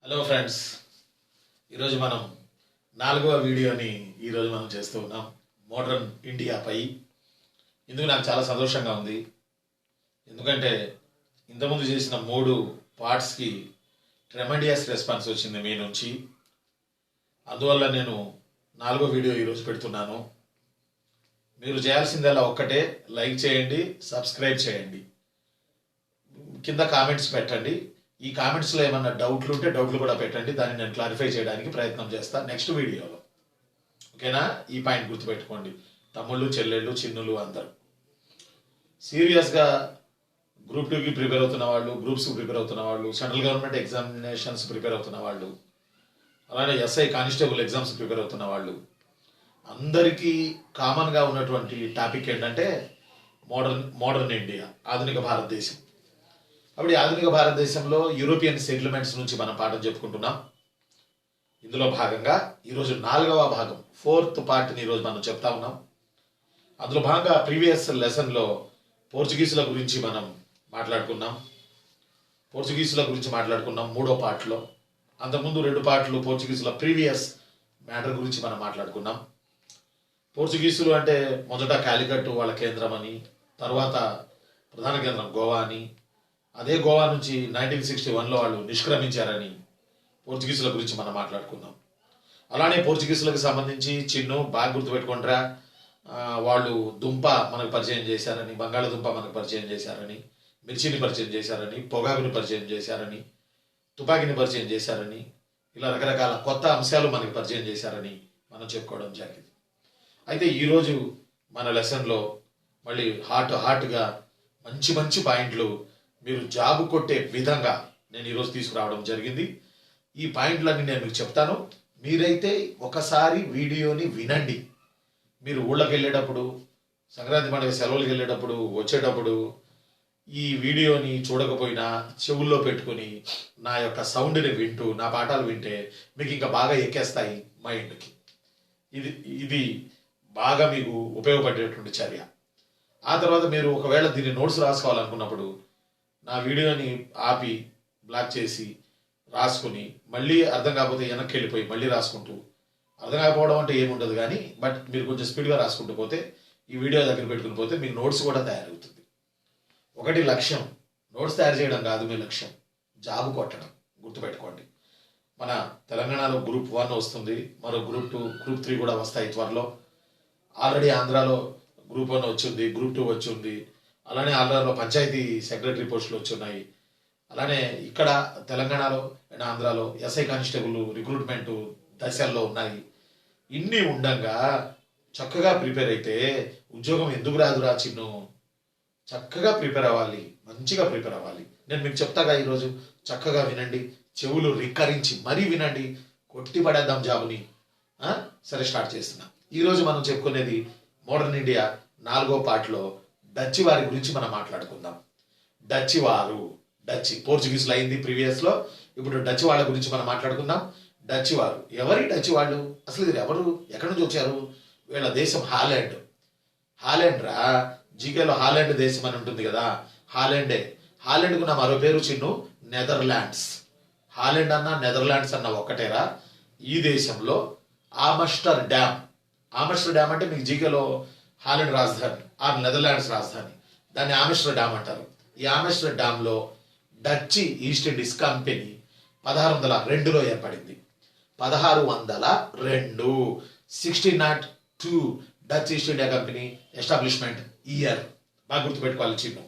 Hello friends, ఈరోజు మనం నాలుగవ వీడియోని ఈరోజు మనం చేస్తూ ఉన్నాం మోడర్న్ ఇండియాపై. ఇందుకు నాకు చాలా సంతోషంగా ఉంది. ఎందుకంటే ఇంతకుముందు చేసిన 3 పార్ట్స్కి ట్రెమెండియస్ రెస్పాన్స్ వచ్చింది మీ నుంచి. అందువల్ల నేను 4వ వీడియో ఈరోజు పెడుతున్నాను. మీరు చేయాల్సిందల్లా ఒక్కటే, లైక్ చేయండి, సబ్స్క్రైబ్ చేయండి, కింద కామెంట్స్ పెట్టండి. ఈ కామెంట్స్లో ఏమన్నా డౌట్లు ఉంటే డౌట్లు కూడా పెట్టండి, దాన్ని నేను క్లారిఫై చేయడానికి ప్రయత్నం చేస్తాను నెక్స్ట్ వీడియోలో. ఓకేనా? ఈ పాయింట్ గుర్తుపెట్టుకోండి. తమ్ముళ్ళు, చెల్లెళ్ళు, చిన్నులు అందరూ సీరియస్గా గ్రూప్ 2కి ప్రిపేర్ అవుతున్న వాళ్ళు, గ్రూప్స్కి ప్రిపేర్ అవుతున్న వాళ్ళు, సెంట్రల్ గవర్నమెంట్ ఎగ్జామినేషన్స్ ప్రిపేర్ అవుతున్న వాళ్ళు, అలానే ఎస్ఐ కానిస్టేబుల్ ఎగ్జామ్స్ ప్రిపేర్ అవుతున్న వాళ్ళు అందరికీ కామన్గా ఉన్నటువంటి టాపిక్ ఏంటంటే మోడర్న్ ఇండియా, ఆధునిక భారతదేశం. అప్పుడు ఈ ఆధునిక భారతదేశంలో యూరోపియన్ సెటిల్మెంట్స్ నుంచి మనం పాఠం చెప్పుకుంటున్నాం. ఇందులో భాగంగా ఈరోజు 4వ భాగం, 4th పార్ట్ని ఈరోజు మనం చెప్తా ఉన్నాం. అందులో భాగంగా ప్రీవియస్ లెసన్లో పోర్చుగీసుల గురించి మనం మాట్లాడుకున్నాం. 3వ పార్ట్లో. అంతకుముందు 2 పార్ట్లు పోర్చుగీసుల ప్రీవియస్ మ్యాటర్ గురించి మనం మాట్లాడుకున్నాం. పోర్చుగీసులు అంటే మొదట కాలికట్ వాళ్ళ కేంద్రం అని, తర్వాత ప్రధాన కేంద్రం గోవా అని, అదే గోవా నుంచి 1961లో వాళ్ళు నిష్క్రమించారని పోర్చుగీసుల గురించి మనం మాట్లాడుకున్నాం. అలానే పోర్చుగీసులకు సంబంధించి చిన్ను బాగా గుర్తుపెట్టుకుంటారా, వాళ్ళు దుంప మనకు పరిచయం చేశారని, బంగాళదుంప మనకు పరిచయం చేశారని, మిర్చిని పరిచయం చేశారని, పొగాకుని పరిచయం చేశారని, తుపాకీని పరిచయం చేశారని, ఇలా రకరకాల కొత్త అంశాలు మనకి పరిచయం చేశారని మనం చెప్పుకోవడం జరిగింది. అయితే ఈరోజు మన లెసన్లో మళ్ళీ హాట్గా మంచి పాయింట్లు మీరు జాబు కొట్టే విధంగా నేను ఈరోజు తీసుకురావడం జరిగింది. ఈ పాయింట్లన్నీ నేను మీకు చెప్తాను. మీరైతే ఒకసారి వీడియోని వినండి. మీరు ఊళ్ళకి వెళ్ళేటప్పుడు, సంక్రాంతి పండుగ సెలవులకు వెళ్ళేటప్పుడు, వచ్చేటప్పుడు ఈ వీడియోని చూడకపోయినా చెవుల్లో పెట్టుకుని నా యొక్క సౌండ్ని వింటూ, నా పాఠాలు వింటే మీకు ఇంకా బాగా ఎక్కేస్తాయి మైండ్కి. ఇది బాగా మీకు ఉపయోగపడేటువంటి చర్య. ఆ తర్వాత మీరు ఒకవేళ దీన్ని నోట్స్ రాసుకోవాలనుకున్నప్పుడు నా వీడియోని ఆపి బ్లాక్ చేసి రాసుకుని, మళ్ళీ అర్థం కాకపోతే వెనక్కి వెళ్ళిపోయి మళ్ళీ రాసుకుంటూ, అర్థం కాకపోవడం అంటే ఏముండదు కానీ, బట్ మీరు కొంచెం స్పీడ్గా రాసుకుంటూ పోతే, ఈ వీడియో దగ్గర పెట్టుకుని పోతే మీకు నోట్స్ కూడా తయారవుతుంది. ఒకటి లక్ష్యం, నోట్స్ తయారు చేయడం కాదు మీ లక్ష్యం, జాబు కొట్టడం. గుర్తుపెట్టుకోండి. మన తెలంగాణలో గ్రూప్ 1 వస్తుంది, మరో గ్రూప్ 2, గ్రూప్ 3 కూడా వస్తాయి త్వరలో. ఆల్రెడీ ఆంధ్రాలో గ్రూప్ 1 వచ్చింది, గ్రూప్ 2 వచ్చింది. అలానే ఆంధ్రాలో పంచాయతీ సెక్రటరీ పోస్టులు వచ్చున్నాయి. అలానే ఇక్కడ తెలంగాణలో అండ్ ఆంధ్రాలో ఎస్ఐ కానిస్టేబుల్ రిక్రూట్మెంట్ దశల్లో ఉన్నాయి. ఇన్ని ఉండంగా చక్కగా ప్రిపేర్ అయితే ఉద్యోగం ఎందుకు రాదురా చిన్ను? చక్కగా ప్రిపేర్ అవ్వాలి, మంచిగా ప్రిపేర్ అవ్వాలి. నేను మీకు చెప్తాగా ఈరోజు. చక్కగా వినండి, చెవులు రిక్కరించి మరీ వినండి, కొట్టి పడేద్దాం జాబుని. సరే, స్టార్ట్ చేస్తున్నా. ఈరోజు మనం చెప్పుకునేది మోడర్న్ ఇండియా 4వ పార్ట్లో డచ్ వారి గురించి మనం మాట్లాడుకుందాం. డచ్ పోర్చుగీసులు అయింది ప్రీవియస్లో, ఇప్పుడు డచ్ వాళ్ళ గురించి మనం మాట్లాడుకుందాం. డచ్ వారు ఎవరి? డచ్ వాళ్ళు అసలు ఇది ఎవరు, ఎక్కడి నుంచి వచ్చారు? వీళ్ళ దేశం హాలెండ్ రా. జీకేలో హాలెండ్ దేశం అని ఉంటుంది కదా, హాలెండ్కు నా మరో పేరు చిన్ను, నెదర్లాండ్స్. హాలెండ్ అన్న నెదర్లాండ్స్ అన్న ఒక్కటేరా. ఈ దేశంలో ఆమ్స్టర్ డ్యామ్ అంటే మీకు జీకేలో హాలెండ్ రాజధాని, నెదర్లాండ్స్ రాజధాని, దాన్ని ఆమ్స్టర్ డ్యామ్ అంటారు. ఈ ఆమ్స్టర్ డ్యామ్లో డచ్ ఈస్ట్ ఇండీస్ కంపెనీ 1602లో ఏర్పడింది. 1602, 1602 Dutch East India company establishment year. బాగా గుర్తుపెట్టుకోవాలి చిన్ను.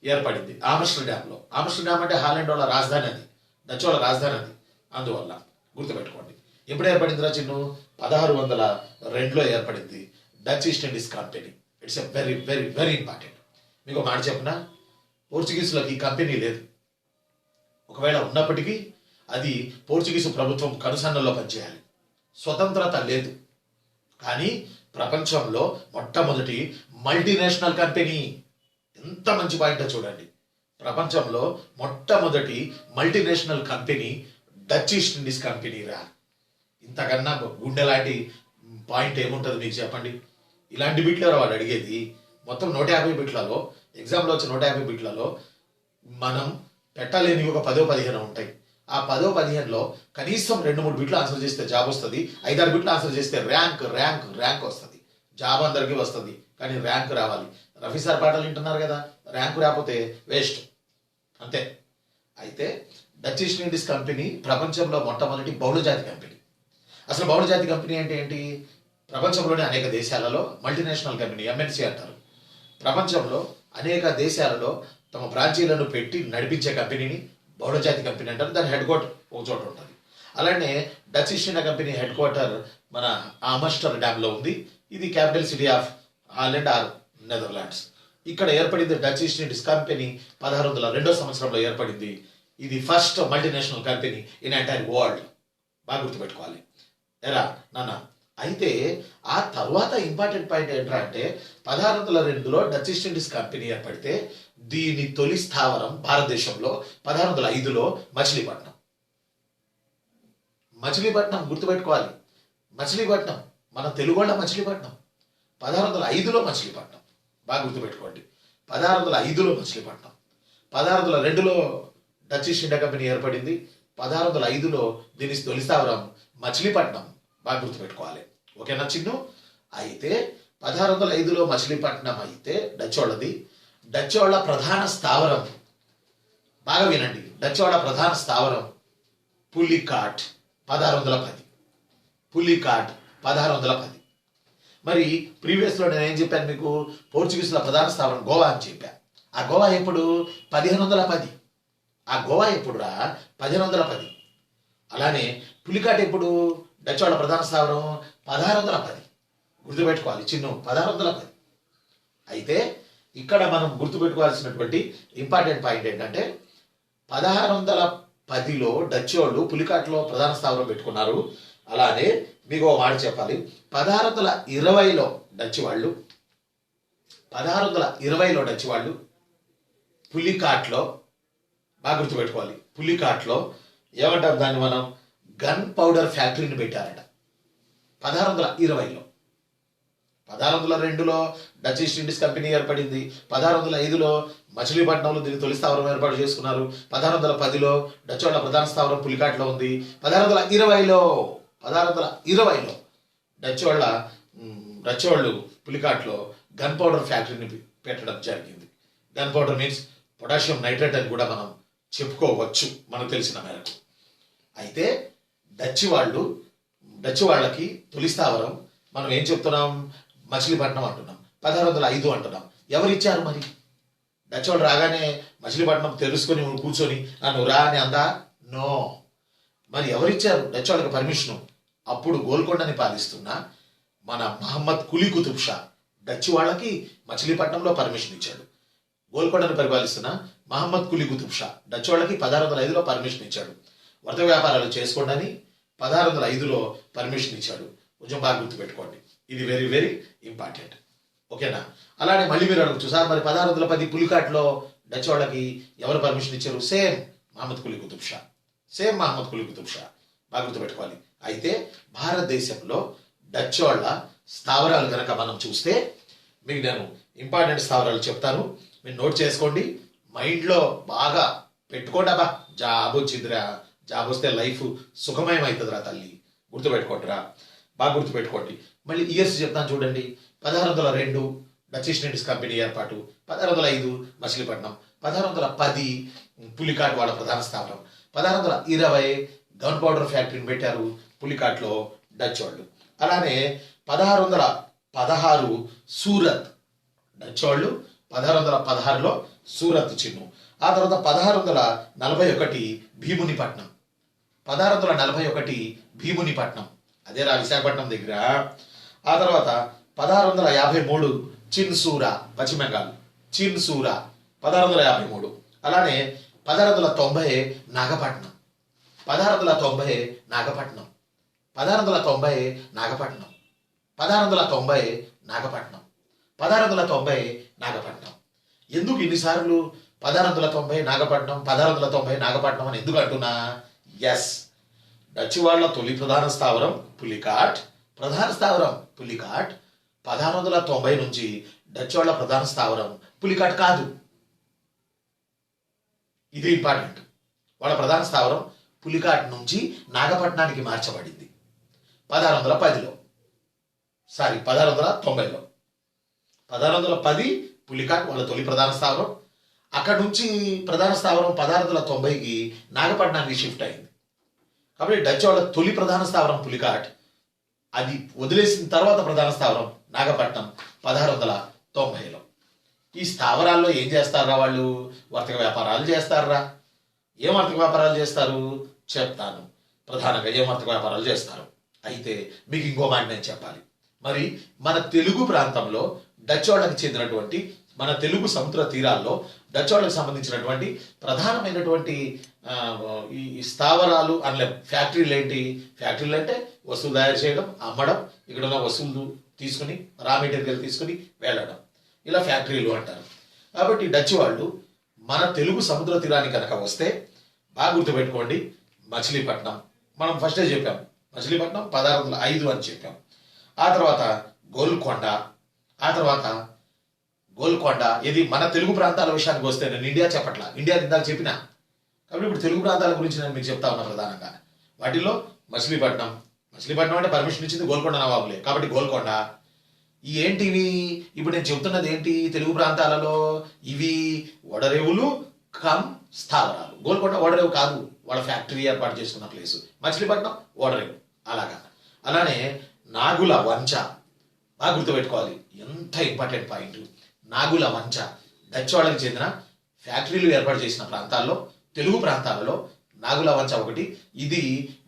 ఏర్పడింది ఆమ్స్టర్ డ్యామ్లో. ఆమ్స్టర్ డ్యామ్ అంటే హాలెండ్ వాళ్ళ రాజధాని, అది డచ్ వాళ్ళ రాజధాని, అది అందువల్ల గుర్తుపెట్టుకోండి. ఎప్పుడు ఏర్పడిందిరా చిన్ను? 1602లో ఏర్పడింది Dutch East Indies company. It's a very very very important. మీకు ఒక మాట చెప్పిన, పోర్చుగీసులకు ఈ కంపెనీ లేదు. ఒకవేళ ఉన్నప్పటికీ అది పోర్చుగీసు ప్రభుత్వం కనుసన్నల్లో పనిచేయాలి. స్వతంత్రత లేదు. కానీ ప్రపంచంలో మొట్టమొదటి మల్టీనేషనల్ కంపెనీ. ఎంత మంచి పాయింటో చూడండి. ప్రపంచంలో మొట్టమొదటి multinational company Dutch East Indies company రా. ఇంతకన్నా గుండె లాంటి పాయింట్ ఏముంటుంది మీకు చెప్పండి? ఇలాంటి బిట్లు వాడు అడిగేది. మొత్తం 150 బిట్లలో, ఎగ్జామ్లో వచ్చే 150 బిట్లలో మనం పెట్టలేని ఒక 10-15 ఉంటాయి. ఆ 10-15లో కనీసం 2-3 బిట్లు ఆన్సర్ చేస్తే జాబ్ వస్తుంది, 5-6 బిట్లు ఆన్సర్ చేస్తే ర్యాంక్ వస్తుంది. జాబ్ అందరికీ వస్తుంది, కానీ ర్యాంక్ రావాలి. రఫీ సార్ పాటలు వింటున్నారు కదా, ర్యాంకు రాకపోతే వేస్ట్ అంతే. అయితే డచ్ ఈస్ట్ ఇండీస్ కంపెనీ ప్రపంచంలో మొట్టమొదటి బహుళజాతి కంపెనీ. అసలు బహుళజాతి కంపెనీ అంటే ఏంటి? ప్రపంచంలోని అనేక దేశాలలో మల్టీనేషనల్ కంపెనీ, ఎంఎన్సీ అంటారు. ప్రపంచంలో అనేక దేశాలలో తమ బ్రాంచీలను పెట్టి నడిపించే కంపెనీని బహుళజాతి కంపెనీ అంటారు. దాని హెడ్ క్వార్టర్ ఒక చోట ఉంటుంది. అలానే Dutch East India Company headquarter మన ఆమ్స్టర్డామ్లో ఉంది. ఇది capital city of Holland or Netherlands. ఇక్కడ ఏర్పడింది డచ్ ఈస్ట్ ఇండీస్ కంపెనీ 1602 సంవత్సరంలో ఏర్పడింది. ఇది first multinational company in entire world. బాగా గుర్తుపెట్టుకోవాలి ఎరా నాన్న. అయితే ఆ తర్వాత ఇంపార్టెంట్ పాయింట్ ఏంటంటే 1602లో డచ్ ఈస్ట్ ఇండీస్ కంపెనీ ఏర్పడితే దీని తొలి స్థావరం భారతదేశంలో 1605లో మచిలీపట్నం. మచిలీపట్నం గుర్తుపెట్టుకోవాలి. మచిలీపట్నం మన తెలుగు వాళ్ళ మచిలీపట్నం. 1605లో మచిలీపట్నం బాగా గుర్తుపెట్టుకోండి. 1605లో మచిలీపట్నం. 1602లో డచ్ ఈస్ట్ ఇండియా కంపెనీ ఏర్పడింది. 1605లో దీని తొలి స్థావరం మచిలీపట్నం. బాగా గుర్తుపెట్టుకోవాలి. ఓకేనా చిన్ను? అయితే 1605లో మచిలీపట్నం అయితే డచ్ వాళ్ళది. డచ్ వాళ్ళ ప్రధాన స్థావరం బాగా వినండి. డచ్ వాళ్ళ ప్రధాన స్థావరం పులికాట్ 1610. పులికాట్ 1610. మరి ప్రీవియస్లో నేను ఏం చెప్పాను మీకు? పోర్చుగీసుల ప్రధాన స్థావరం గోవా అని చెప్పా. ఆ గోవా ఎప్పుడు? 1510. ఆ గోవా ఎప్పుడురా? 1510. అలానే పులికాట్ ఎప్పుడు? డచ్ వాళ్ళ ప్రధాన స్థావరం 1610. గుర్తుపెట్టుకోవాలి చిన్ను, 1610. అయితే ఇక్కడ మనం గుర్తుపెట్టుకోవాల్సినటువంటి ఇంపార్టెంట్ పాయింట్ ఏంటంటే 1610లో డచ్ వాళ్ళు పులికాట్లో ప్రధాన స్థావరం పెట్టుకున్నారు. అలానే మీకు ఒక మాట చెప్పాలి. 1620లో డచ్ వాళ్ళు 1620లో డచ్ వాళ్ళు పులికాట్లో బాగా గుర్తుపెట్టుకోవాలి. పులికాట్లో ఏమంటారు దాన్ని మనం? గన్ పౌడర్ ఫ్యాక్టరీని పెట్టారట 1620లో. 1602లో డచ్ ఈస్ట్ ఇండీస్ కంపెనీ ఏర్పడింది. 1605లో మచిలీపట్నంలో దీని తొలి స్థావరం ఏర్పాటు చేసుకున్నారు. 1610లో డచ్ వాళ్ళ ప్రధాన స్థావరం పులికాట్లో ఉంది. 1620లో డచ్ వాళ్ళు పులికాట్లో గన్ పౌడర్ ఫ్యాక్టరీని పెట్టడం జరిగింది. Gun powder means potassium nitrate అని కూడా మనం చెప్పుకోవచ్చు మనకు తెలిసిన మేరకు. అయితే డచ్ వాళ్ళకి తొలి స్థావరం మనం ఏం చెప్తున్నాం? మచిలీపట్నం అంటున్నాం, 1605 అంటున్నాం. ఎవరిచ్చారు మరి? డచ్ వాళ్ళు రాగానే మచిలీపట్నం తెలుసుకొని కూర్చొని నన్ను రా అని అందా? నో. మరి ఎవరిచ్చారు డచ్ వాళ్ళకి పర్మిషను? అప్పుడు గోల్కొండని పాలిస్తున్న మన మహమ్మద్ కులీ కుతుబ్ షా డచ్ వాళ్ళకి మచిలీపట్నంలో పర్మిషన్ ఇచ్చాడు. గోల్కొండను పరిపాలిస్తున్న మహమ్మద్ కులీ కుతుబ్ షా డచ్ వాళ్ళకి 1605లో పర్మిషన్ ఇచ్చాడు. వర్తక వ్యాపారాలు చేసుకోండి అని 1605లో పర్మిషన్ ఇచ్చాడు. కొంచెం బాగా గుర్తుపెట్టుకోండి. ఇది వెరీ వెరీ ఇంపార్టెంట్. ఓకేనా? అలానే మళ్ళీ మీరు అడగచ్చు, సార్ మరి 1610 పులికాట్లో డచ్ వాళ్ళకి ఎవరు పర్మిషన్ ఇచ్చారు? సేమ్ మహమ్మద్ కులీ కుతుబ్ షా. బాగా గుర్తుపెట్టుకోవాలి. అయితే భారతదేశంలో డచ్ వాళ్ళ స్థావరాలు కనుక మనం చూస్తే మీకు నేను ఇంపార్టెంట్ స్థావరాలు చెప్తాను, మీరు నోట్ చేసుకోండి, మైండ్లో బాగా పెట్టుకోండి. అబ్బా జాబ్ వచ్చిందిరా, జాబ్ వస్తే లైఫ్ సుఖమయం అవుతుందిరా తల్లి, గుర్తుపెట్టుకోండిరా, బాగా గుర్తుపెట్టుకోండి. మళ్ళీ ఇయర్స్ చెప్తాను చూడండి. 1602 డచ్ ఈస్ట్ ఇండీస్ కంపెనీ ఏర్పాటు, 1605 మచిలీపట్నం, 1610 పులికాట్ వాళ్ళ ప్రధాన స్థావరం, 1620 గన్ పౌడర్ ఫ్యాక్టరీని పెట్టారు పులికాట్లో డచ్ వాళ్ళు. అలానే 1616 సూరత్ డచ్ వాళ్ళు 1616లో సూరత్ చిన్ను. ఆ తర్వాత 1641 భీమునిపట్నం, 1641 భీమునిపట్నం అదేరా విశాఖపట్నం దగ్గర. ఆ తర్వాత 1653 చిన్సూరా పశ్చిమ బెంగాల్, చిన్సూరా 1653. అలానే 1690 నాగపట్నం, 1690 నాగపట్నం, 1690 నాగపట్నం, 1690 నాగపట్నం, 1690 నాగపట్నం. ఎందుకు ఇన్నిసార్లు 1690 నాగపట్నం 1690 నాగపట్నం అని ఎందుకు అంటున్నా? ఎస్, డచ్ వాళ్ళ తొలి ప్రధాన స్థావరం పులికాట్, 1690 నుంచి డచ్ వాళ్ళ ప్రధాన స్థావరం పులికాట్ కాదు. ఇది ఇంపార్టెంట్. వాళ్ళ ప్రధాన స్థావరం పులికాట్ నుంచి నాగపట్నానికి మార్చబడింది 1610లో, 1690లో. 1610 పులికాట్ వాళ్ళ తొలి ప్రధాన స్థావరం. అక్కడ నుంచి ప్రధాన స్థావరం 1690కి నాగపట్నానికి షిఫ్ట్ అయింది. కాబట్టి డచ్ వాళ్ళ తొలి ప్రధాన స్థావరం పులికాట్, అది వదిలేసిన తర్వాత ప్రధాన స్థావరం నాగపట్నం 1690లో. ఈ స్థావరాల్లో ఏం చేస్తారా వాళ్ళు? వర్తక వ్యాపారాలు చేస్తారా? ఏం వర్తక వ్యాపారాలు చేస్తారు చెప్తాను. ప్రధానంగా ఏం వర్తక వ్యాపారాలు చేస్తారు అయితే మీకు ఇంకో మాట నేను చెప్పాలి. మరి మన తెలుగు ప్రాంతంలో డచ్ వాళ్ళకి చెందినటువంటి, మన తెలుగు సముద్ర తీరాల్లో డచ్ వాళ్ళకి సంబంధించినటువంటి ప్రధానమైనటువంటి ఈ స్థావరాలు అనలే ఫ్యాక్టరీలు ఏంటి? ఫ్యాక్టరీలు అంటే వస్తువులు తయారు చేయడం, అమ్మడం, ఇక్కడ ఉన్న వస్తువులు తీసుకుని రా మెటీరియల్ తీసుకుని వెళ్ళడం, ఇలా ఫ్యాక్టరీలు అంటారు. కాబట్టి డచ్ వాళ్ళు మన తెలుగు సముద్ర తీరానికి కనుక వస్తే బాగా గుర్తుపెట్టుకోండి, మచిలీపట్నం మనం ఫస్టే చెప్పాం, మచిలీపట్నం 1605 అని చెప్పాం. ఆ తర్వాత గోల్కొండ, ఆ తర్వాత గోల్కొండ. ఇది మన తెలుగు ప్రాంతాల విషయానికి వస్తే, నేను ఇండియా చెప్పట్లా, ఇండియా ఇందాక చెప్పినా. కాబట్టి ఇప్పుడు తెలుగు ప్రాంతాల గురించి నేను మీకు చెప్తా ఉన్నా. ప్రధానంగా వాటిల్లో మచిలీపట్నం అంటే పర్మిషన్ ఇచ్చింది గోల్కొండ నవాబులే, కాబట్టి గోల్కొండ. ఈ ఏంటివి ఇప్పుడు నేను చెప్తున్నది ఏంటి? తెలుగు ప్రాంతాలలో ఇవి ఓడరేవులు కమ్ స్థావరాలు. గోల్కొండ ఓడరేవు కాదు, వాళ్ళ ఫ్యాక్టరీ ఏర్పాటు చేసుకున్న ప్లేసు. మచిలీపట్నం ఓడరేవు. అలానే నాగుల వంచ బాగా గుర్తుపెట్టుకోవాలి, ఎంత ఇంపార్టెంట్ పాయింట్. నాగుల వంచ డచ్ వాళ్ళకి చెందిన ఫ్యాక్టరీలు ఏర్పాటు చేసిన ప్రాంతాల్లో, తెలుగు ప్రాంతాలలో నాగుల వంచ ఒకటి. ఇది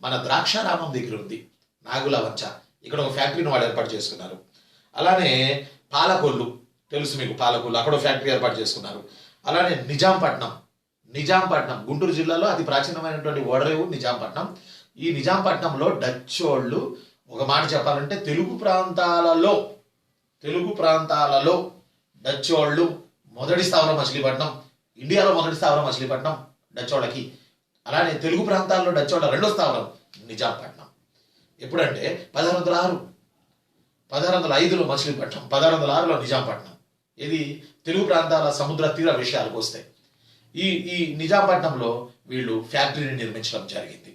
మన ద్రాక్షారామం దగ్గర ఉంది నాగుల వంచ. ఇక్కడ ఒక ఫ్యాక్టరీని వాళ్ళు ఏర్పాటు చేసుకున్నారు. అలానే పాలకొల్లు తెలుసు మీకు, పాలకొల్లు అక్కడ ఫ్యాక్టరీ ఏర్పాటు చేసుకున్నారు. అలానే నిజాంపట్నం గుంటూరు జిల్లాలో అతి ప్రాచీనమైనటువంటి ఓడరేవు నిజాంపట్నం. ఈ నిజాంపట్నంలో డచ్ వాళ్ళు, ఒక మాట చెప్పాలంటే తెలుగు ప్రాంతాలలో డచ్ వాళ్ళు మొదటి స్థావరం మచిలీపట్నం, ఇండియాలో మొదటి స్థావరం మచిలీపట్నం డచ్ వాళ్ళకి. అలానే తెలుగు ప్రాంతాల్లో డచ్ వాళ్ళ రెండో స్థావరం నిజాంపట్నం. ఎప్పుడంటే 1605లో మచిలీపట్నం, 1606లో నిజాంపట్నం. ఇది తెలుగు ప్రాంతాల సముద్ర తీర విషయాలకు వస్తే ఈ నిజాంపట్నంలో వీళ్ళు ఫ్యాక్టరీని నిర్మించడం జరిగింది.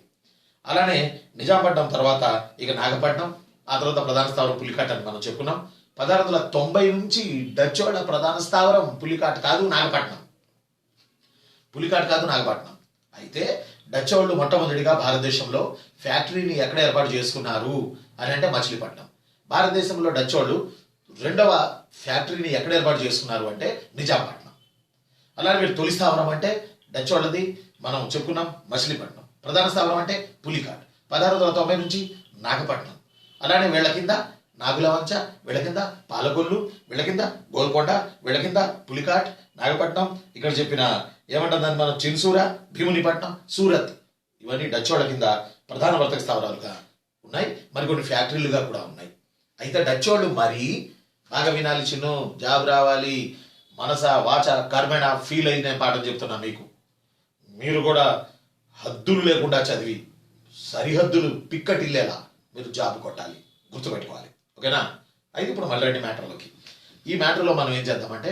అలానే నిజాంపట్నం తర్వాత ఇక నాగపట్నం, ఆ తర్వాత ప్రధాన స్థావరం పులికాట్ అని మనం చెప్పుకున్నాం. 1690 నుంచి డచ్ వాళ్ళ ప్రధాన స్థావరం పులికాట్ కాదు నాగపట్నం. అయితే డచ్ వాళ్ళు మొట్టమొదటిగా భారతదేశంలో ఫ్యాక్టరీని ఎక్కడ ఏర్పాటు చేసుకున్నారు అని అంటే మచిలీపట్నం. భారతదేశంలో డచ్ వాళ్ళు రెండవ ఫ్యాక్టరీని ఎక్కడ ఏర్పాటు చేసుకున్నారు అంటే నిజాంపట్నం. అలానే వీళ్ళు తొలి స్థావరం అంటే డచ్ వాళ్ళది మనం చెప్పుకున్నాం మచిలీపట్నం. ప్రధాన స్థావరం అంటే పులికాట్. 1690 నుంచి నాగపట్నం. అలానే వీళ్ళ కింద నాగుల వంచ, వీళ్ళ కింద పాలకొల్లు, వీళ్ళ కింద గోల్కొండ, వీళ్ళ కింద పులికాట్, నాగపట్నం. ఇక్కడ చెప్పిన ఏమంటాం దాన్ని మనం చిన్సూర, భీమునిపట్నం, సూరత్, ఇవన్నీ డచ్ వాళ్ళ కింద ప్రధాన వర్తక స్థావరాలుగా ఉన్నాయి. మరికొన్ని ఫ్యాక్టరీలుగా కూడా ఉన్నాయి. అయితే డచ్ వాళ్ళు మరీ బాగా వినాలి చిన్ను, జాబ్ రావాలి, మనస వాచ కర్మేణ ఫీల్ అయిన పాఠం చెప్తున్నా మీకు. మీరు కూడా హద్దులు లేకుండా చదివి సరిహద్దులు పిక్కటిల్లేలా మీరు జాబ్ కొట్టాలి, గుర్తుపెట్టుకోవాలి. ఓకేనా? అయితే ఇప్పుడు మళ్ళీ మ్యాటర్లోకి. ఈ మ్యాటర్లో మనం ఏం చేద్దామంటే,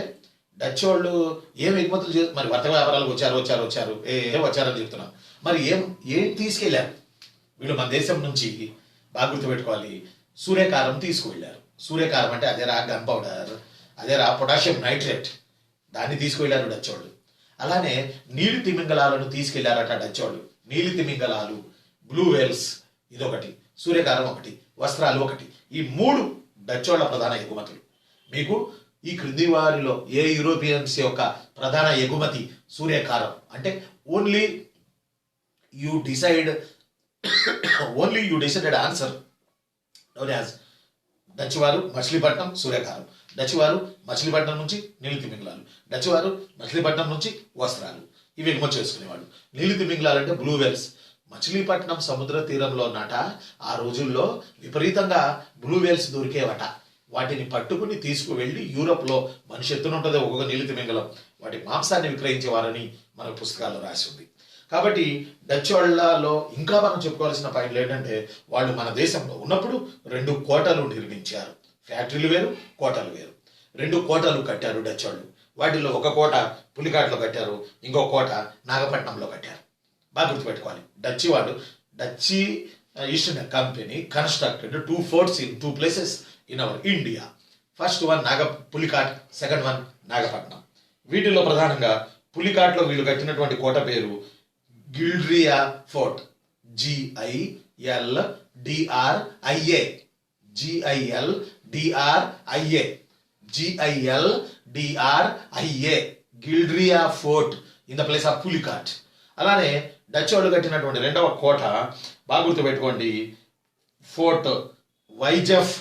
డచ్ వాళ్ళు ఏం ఎగుమతులు మరి వర్తక వ్యాపారాలకు వచ్చారు వచ్చారని చెప్తున్నాం. మరి ఏం తీసుకెళ్లారు వీళ్ళు మన దేశం నుంచి? బాగా గుర్తుపెట్టుకోవాలి, సూర్యకారం తీసుకువెళ్ళారు. సూర్యకారం అంటే అదేరా గన్ పౌడర్, అదేరా పొటాషియం నైట్రేట్, దాన్ని తీసుకువెళ్ళారు డచ్ వాళ్ళు. అలానే నీలి తిమింగలాలను తీసుకెళ్లారట డచ్ వాళ్ళు. నీలి తిమింగలాలు, బ్లూ వేల్స్ ఇదొకటి, సూర్యకారం ఒకటి, వస్త్రాలు ఒకటి. ఈ 3 డచ్ వాళ్ళ ప్రధాన ఎగుమతులు. మీకు ఈ క్రింది వారిలో ఏ యూరోపియన్స్ యొక్క ప్రధాన ఎగుమతి సూర్యకారం అంటే only you decided answer known as Dutch వారు మచిలీపట్నం సూర్యకారం, డచ్ వారు మచిలీపట్నం నుంచి నీలి తిమింగలాలు, డచ్ వారు మచిలీపట్నం నుంచి వస్త్రాలు, ఇవి ఎగుమతి చేసుకునేవాళ్ళు. నీలి తిమింగలాలు అంటే బ్లూ వేల్స్. మచిలీపట్నం సముద్ర తీరంలో నాట ఆ రోజుల్లో విపరీతంగా బ్లూ వేల్స్ దొరికేవట. వాటిని పట్టుకుని తీసుకువెళ్ళి యూరోప్లో మనిషి ఎత్తునుంటుంది ఒక్కొక్క నీలి తిమింగలం, వాటి మాంసాన్ని విక్రయించేవారని మన పుస్తకాల్లో రాసి ఉంది. కాబట్టి డచ్ వాళ్ళలో ఇంకా మనం చెప్పుకోవాల్సిన పాయింట్లు ఏంటంటే, వాళ్ళు మన దేశంలో ఉన్నప్పుడు 2 కోటలు నిర్మించారు. ఫ్యాక్టరీలు వేరు, కోటలు వేరు. 2 కోటలు కట్టారు డచ్ వాళ్ళు. వాటిలో ఒక కోట పులికాట్లో కట్టారు, ఇంకో కోట నాగపట్నంలో కట్టారు. బాగా గుర్తుపెట్టుకోవాలి. డచ్చి East India company constructed 2 forts in 2 places in our India. First one Pulicat, second one Nagapattinam. వీటిలో ప్రధానంగా పులికాట్లో వీళ్ళు కట్టినటువంటి కోట పేరు Geldria fort. GILDRIA Geldria fort in the place of Pulicat. అలానే డచ్ వాళ్ళు కట్టినటువంటి రెండవ కోట బాగా గుర్తుపెట్టుకోండి, ఫోర్ట్ వైజఫ్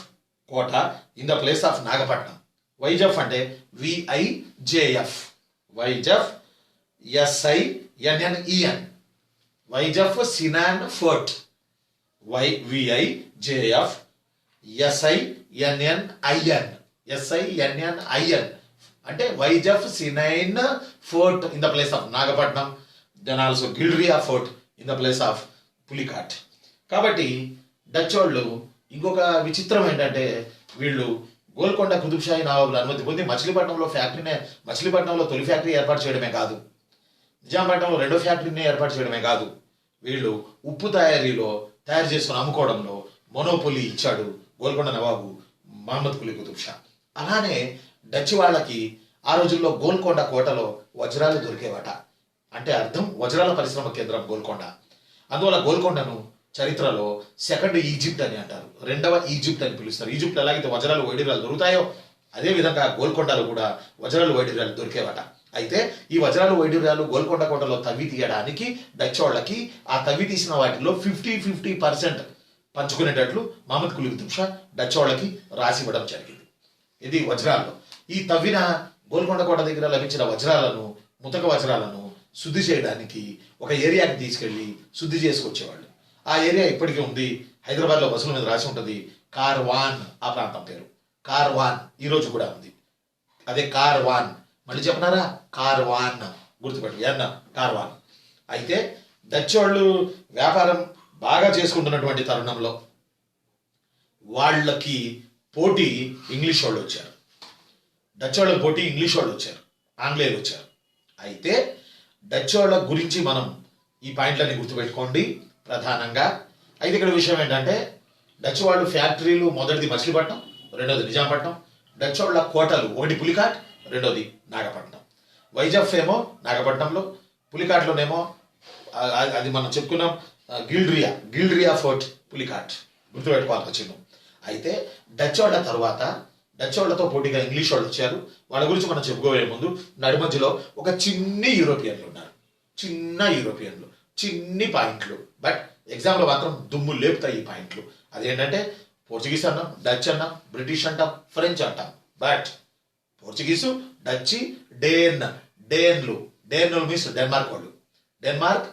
కోట in the place of Nagapattinam. Vijf అంటే VIJF, Vijf SINNEN, Vijf Sinnen fort. VIJF SINNIN అంటే Vijf Sinnen fort in the place of Nagapattinam. Then also Geldria fort in the place of Pulicat. కాబట్టి డచ్ వాళ్ళు ఇంకొక విచిత్రం ఏంటంటే, వీళ్ళు గోల్కొండ కుతుబ్షాహీ నవాబుల అనుమతి పొంది మచిలీపట్నంలో తొలి ఫ్యాక్టరీ ఏర్పాటు చేయడమే కాదు, నిజాంపట్నంలో రెండో ఫ్యాక్టరీని ఏర్పాటు చేయడమే కాదు, వీళ్ళు ఉప్పు తయారు చేసుకుని అమ్ముకోవడంలో మొనోపొలి ఇచ్చాడు గోల్కొండ నవాబు మహమ్మద్ కులీ కుతుబ్ షా. అలానే డచ్ వాళ్ళకి ఆ రోజుల్లో గోల్కొండ కోటలో వజ్రాలు దొరికేవట. అంటే అర్థం వజ్రాల పరిశ్రమ కేంద్రం గోల్కొండ. అందువల్ల గోల్కొండను చరిత్రలో సెకండ్ ఈజిప్ట్ అని అంటారు, రెండవ ఈజిప్ట్ అని పిలుస్తారు. ఈజిప్ట్ ఎలాగైతే వజ్రాలు వైడూర్యాలు దొరుకుతాయో అదే విధంగా గోల్కొండలో కూడా వజ్రాలు వైడూర్యాలు దొరికేవట. అయితే ఈ వజ్రాలు వైడూర్యాలు గోల్కొండ కోటలో తవ్వి తీయడానికి డచ్ వాళ్ళకి ఆ తవ్వి తీసిన వాటిలో 50% పంచుకునేటట్లు మహమ్మద్ కులీ కుతుబ్ షా డచ్ వాళ్ళకి రాసి ఇవ్వడం జరిగింది. ఇది వజ్రాల్లో. ఈ తవ్విన గోల్కొండ కోట దగ్గర లభించిన వజ్రాలను, ముతక వజ్రాలను శుద్ధి చేయడానికి ఒక ఏరియాకి తీసుకెళ్లి శుద్ధి చేసుకొచ్చేవాళ్ళు. ఆ ఏరియా ఇప్పటికీ ఉంది. హైదరాబాద్లో బస్సుల మీద రాసి ఉంటుంది కార్వాన్, ఆ ప్రాంతం పేరు కార్వాన్, ఈ రోజు కూడా ఉంది. అదే కార్వాన్, మళ్ళీ చెప్పనారా, కార్వాన్ గుర్తుపెట్టు, కార్వాన్. అయితే డచ్ వాళ్ళు వ్యాపారం బాగా చేసుకుంటున్నటువంటి తరుణంలో వాళ్ళకి పోటీ ఇంగ్లీష్ వాళ్ళు వచ్చారు. డచ్ వాళ్ళకి పోటీ ఇంగ్లీష్ వాళ్ళు వచ్చారు, ఆంగ్లేయులు వచ్చారు. అయితే డచ్ వాళ్ళ గురించి మనం ఈ పాయింట్లన్నీ గుర్తుపెట్టుకోండి ప్రధానంగా. అయితే ఇక్కడ విషయం ఏంటంటే, డచ్ వాళ్ళు ఫ్యాక్టరీలు మొదటిది మచిలీపట్నం, రెండోది నిజాంపట్నం. డచ్ వాళ్ళ కోటలు ఒకటి పులికాట్, రెండోది నాగపట్నం. వైజఫ్ ఏమో నాగపట్నంలో, పులికాట్లోనేమో అది మనం చెప్పుకున్నాం గిల్డ్రియా ఫోర్ట్ పులికాట్, గుర్తుపెట్టుకోవాలి చిన్న. అయితే డచ్ వాళ్ళ తర్వాత డచ్ వాళ్ళతో పోటీగా ఇంగ్లీష్ వాళ్ళు వచ్చారు. వాళ్ళ గురించి మనం చెప్పుకోవే ముందు నడిమధ్యలో ఒక చిన్ని యూరోపియన్లు ఉన్నారు. చిన్ని పాయింట్లు, బట్ ఎగ్జామ్లో మాత్రం దుమ్ము లేపుతాయి ఈ పాయింట్లు. అదేంటంటే పోర్చుగీస్ అన్నాం, డచ్ అన్నాం, బ్రిటిష్ అంటాం, ఫ్రెంచ్ అంటాం. బట్ పోర్చుగీసు, డచ్, డేన్లు మీన్స్ డెన్మార్క్ వాళ్ళు, డెన్మార్క్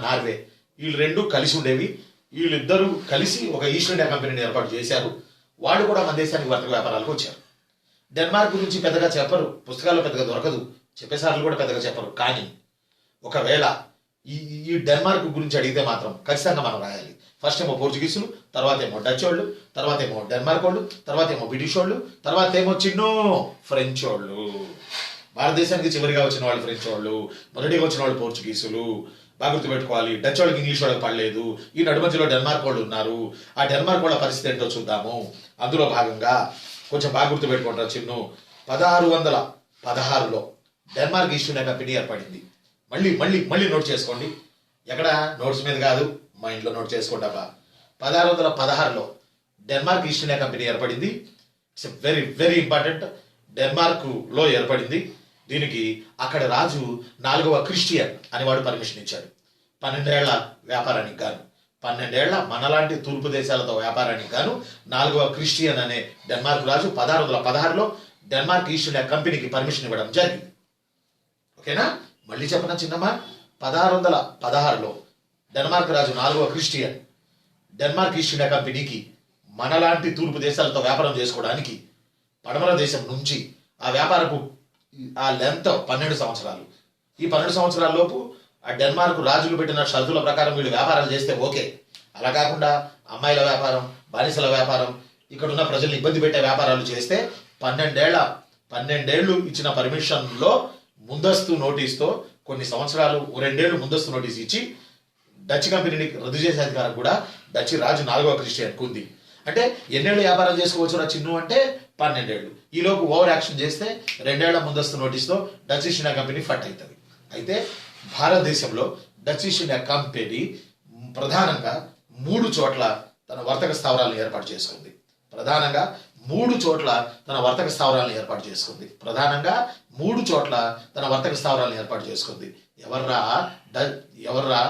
నార్వే, వీళ్ళు రెండు కలిసి ఉండేవి. వీళ్ళిద్దరూ కలిసి ఒక ఈస్ట్ ఇండియా కంపెనీని ఏర్పాటు చేశారు. వాళ్ళు కూడా మన దేశానికి వర్తక వ్యాపారాలకు వచ్చారు. డెన్మార్క్ గురించి పెద్దగా చెప్పరు, పుస్తకాల్లో పెద్దగా దొరకదు, చెప్పేసార్లు కూడా పెద్దగా చెప్పరు. కానీ ఒకవేళ ఈ డెన్మార్క్ గురించి అడిగితే మాత్రం ఖచ్చితంగా మనం రాయాలి. ఫస్ట్ ఏమో పోర్చుగీసులు, తర్వాత ఏమో డచ్ వాళ్ళు, తర్వాత ఏమో డెన్మార్క్ వాళ్ళు, తర్వాత ఏమో బ్రిటిష్ వాళ్ళు, తర్వాత ఏమో ఫ్రెంచ్ వాళ్ళు. భారతదేశానికి చివరిగా వచ్చిన వాళ్ళు ఫ్రెంచ్ వాళ్ళు, మొదటిగా వచ్చిన వాళ్ళు పోర్చుగీసులు. బాగా గుర్తుపెట్టుకోవాలి. డచ్ వాళ్ళకి ఇంగ్లీష్ వాళ్ళకి పడలేదు. ఈ నడుమధ్యలో డెన్మార్క్ వాళ్ళు ఉన్నారు. ఆ డెన్మార్క్ వాళ్ళ పరిస్థితి ఏంటో చూద్దాము. అందులో భాగంగా కొంచెం బాగా గుర్తుపెట్టుకుంటారు 1616లో డెన్మార్క్ ఈస్ట్ ఇండియా కంపెనీ ఏర్పడింది. మళ్ళీ నోట్ చేసుకోండి. ఎక్కడ నోట్స్ మీద కాదు, మా ఇంట్లో నోట్ చేసుకుంటావా. 1616లో డెన్మార్క్ ఈస్ట్ ఇండియా కంపెనీ ఏర్పడింది. It's very very important. డెన్మార్క్లో ఏర్పడింది. దీనికి అక్కడ రాజు 4వ క్రిస్టియన్ అని వాడు పర్మిషన్ ఇచ్చాడు. 12 ఏళ్ల వ్యాపారానికి గాను, 12 ఏళ్ల మనలాంటి తూర్పు దేశాలతో వ్యాపారానికి గాను 4వ క్రిస్టియన్ అనే డెన్మార్క్ రాజు 1616లో డెన్మార్క్ ఈస్ట్ ఇండియా కంపెనీకి పర్మిషన్ ఇవ్వడం జరిగింది. ఓకేనా? మళ్ళీ చెప్పనా చిన్నమ్మా, 1616లో డెన్మార్క్ రాజు 4వ క్రిస్టియన్ డెన్మార్క్ ఈస్ట్ ఇండియా కంపెనీకి మనలాంటి తూర్పు దేశాలతో వ్యాపారం చేసుకోవడానికి పడమర దేశం నుంచి ఆ వ్యాపారపు ఆ లెంత్ 12 సంవత్సరాలు. ఈ 12 సంవత్సరాల లోపు ఆ డెన్మార్క్ రాజులు పెట్టిన షరతుల ప్రకారం వీళ్ళు వ్యాపారాలు చేస్తే ఓకే. అలా కాకుండా అమ్మాయిల వ్యాపారం, బానిసల వ్యాపారం, ఇక్కడున్న ప్రజల్ని ఇబ్బంది పెట్టే వ్యాపారాలు చేస్తే 12 ఇచ్చిన పర్మిషన్లో ముందస్తు నోటీస్తో కొన్ని సంవత్సరాలు 2 ఏళ్ళు ముందస్తు నోటీస్ ఇచ్చి డచ్ కంపెనీని రద్దు చేసే అధికారం కూడా డచ్ రాజు 4వ క్రిస్టియన్కు ఉంది. అంటే ఎన్నేళ్ళు వ్యాపారం చేసుకోవచ్చు రా చిన్ను అంటే 12 ఏళ్ళు. ఈలోపు ఓవర్ యాక్షన్ చేస్తే 2 ఏళ్ల ముందస్తు నోటీస్తో డచ్ ఈస్ట్ ఇండియా కంపెనీ ఫట్ అవుతుంది. అయితే భారతదేశంలో డచ్ ఈస్ట్ ఇండియా కంపెనీ ప్రధానంగా 3 చోట్ల తన వర్తక స్థావరాలను ఏర్పాటు చేసుకుంది. ప్రధానంగా 3 చోట్ల తన వర్తక స్థావరాలను ఏర్పాటు చేసుకుంది. ఎవర్రా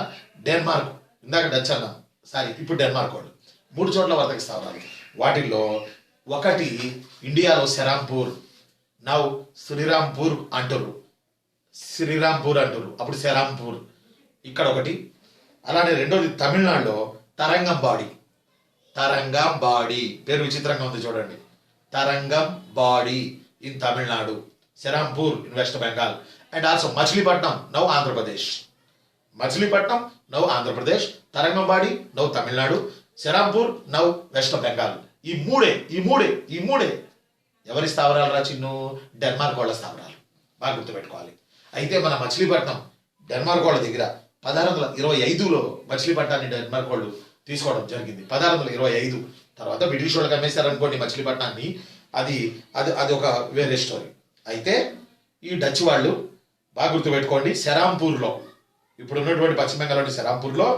డెన్మార్క్. ఇందాక డచ్ అన్నాం, సారీ ఇప్పుడు డెన్మార్క్ వాళ్ళు. 3 చోట్ల వర్తక స్థావరాలు. వాటిల్లో ఒకటి ఇండియాలో సెరాంపూర్, నౌ శ్రీరాంపూర్ అంటారు, అప్పుడు సెరాంపూర్, ఇక్కడ ఒకటి. అలానే రెండోది తమిళనాడులో తరంగంబాడి పేరు విచిత్రంగా ఉంది చూడండి. Tharangambadi in Tamil Nadu, Serampore in West Bengal, and also Machilipatnam now Andhra Pradesh, Tharangambadi now Tamil Nadu, Serampore now West Bengal. ఈ మూడే ఎవరి స్థావరాలు రా చిన్ను? డెన్మార్క్ వాళ్ళ స్థావరాలు. బాగా గుర్తుపెట్టుకోవాలి. అయితే మన మచిలీపట్నం డెన్మార్క్ వాళ్ళ దగ్గర 1625లో మచిలీపట్నాన్ని డెన్మార్క్ వాళ్ళు తీసుకోవడం జరిగింది. 1625 తర్వాత బ్రిటిష్ వాళ్ళకి అమ్మేశారు అనుకోండి మచిలీపట్నాన్ని. అది ఒక వేరే స్టోరీ. అయితే ఈ డచ్ వాళ్ళు బాగా గుర్తుపెట్టుకోండి, సెరాంపూర్లో, ఇప్పుడు ఉన్నటువంటి పశ్చిమ బెంగాల్లోని సెరాంపూర్లో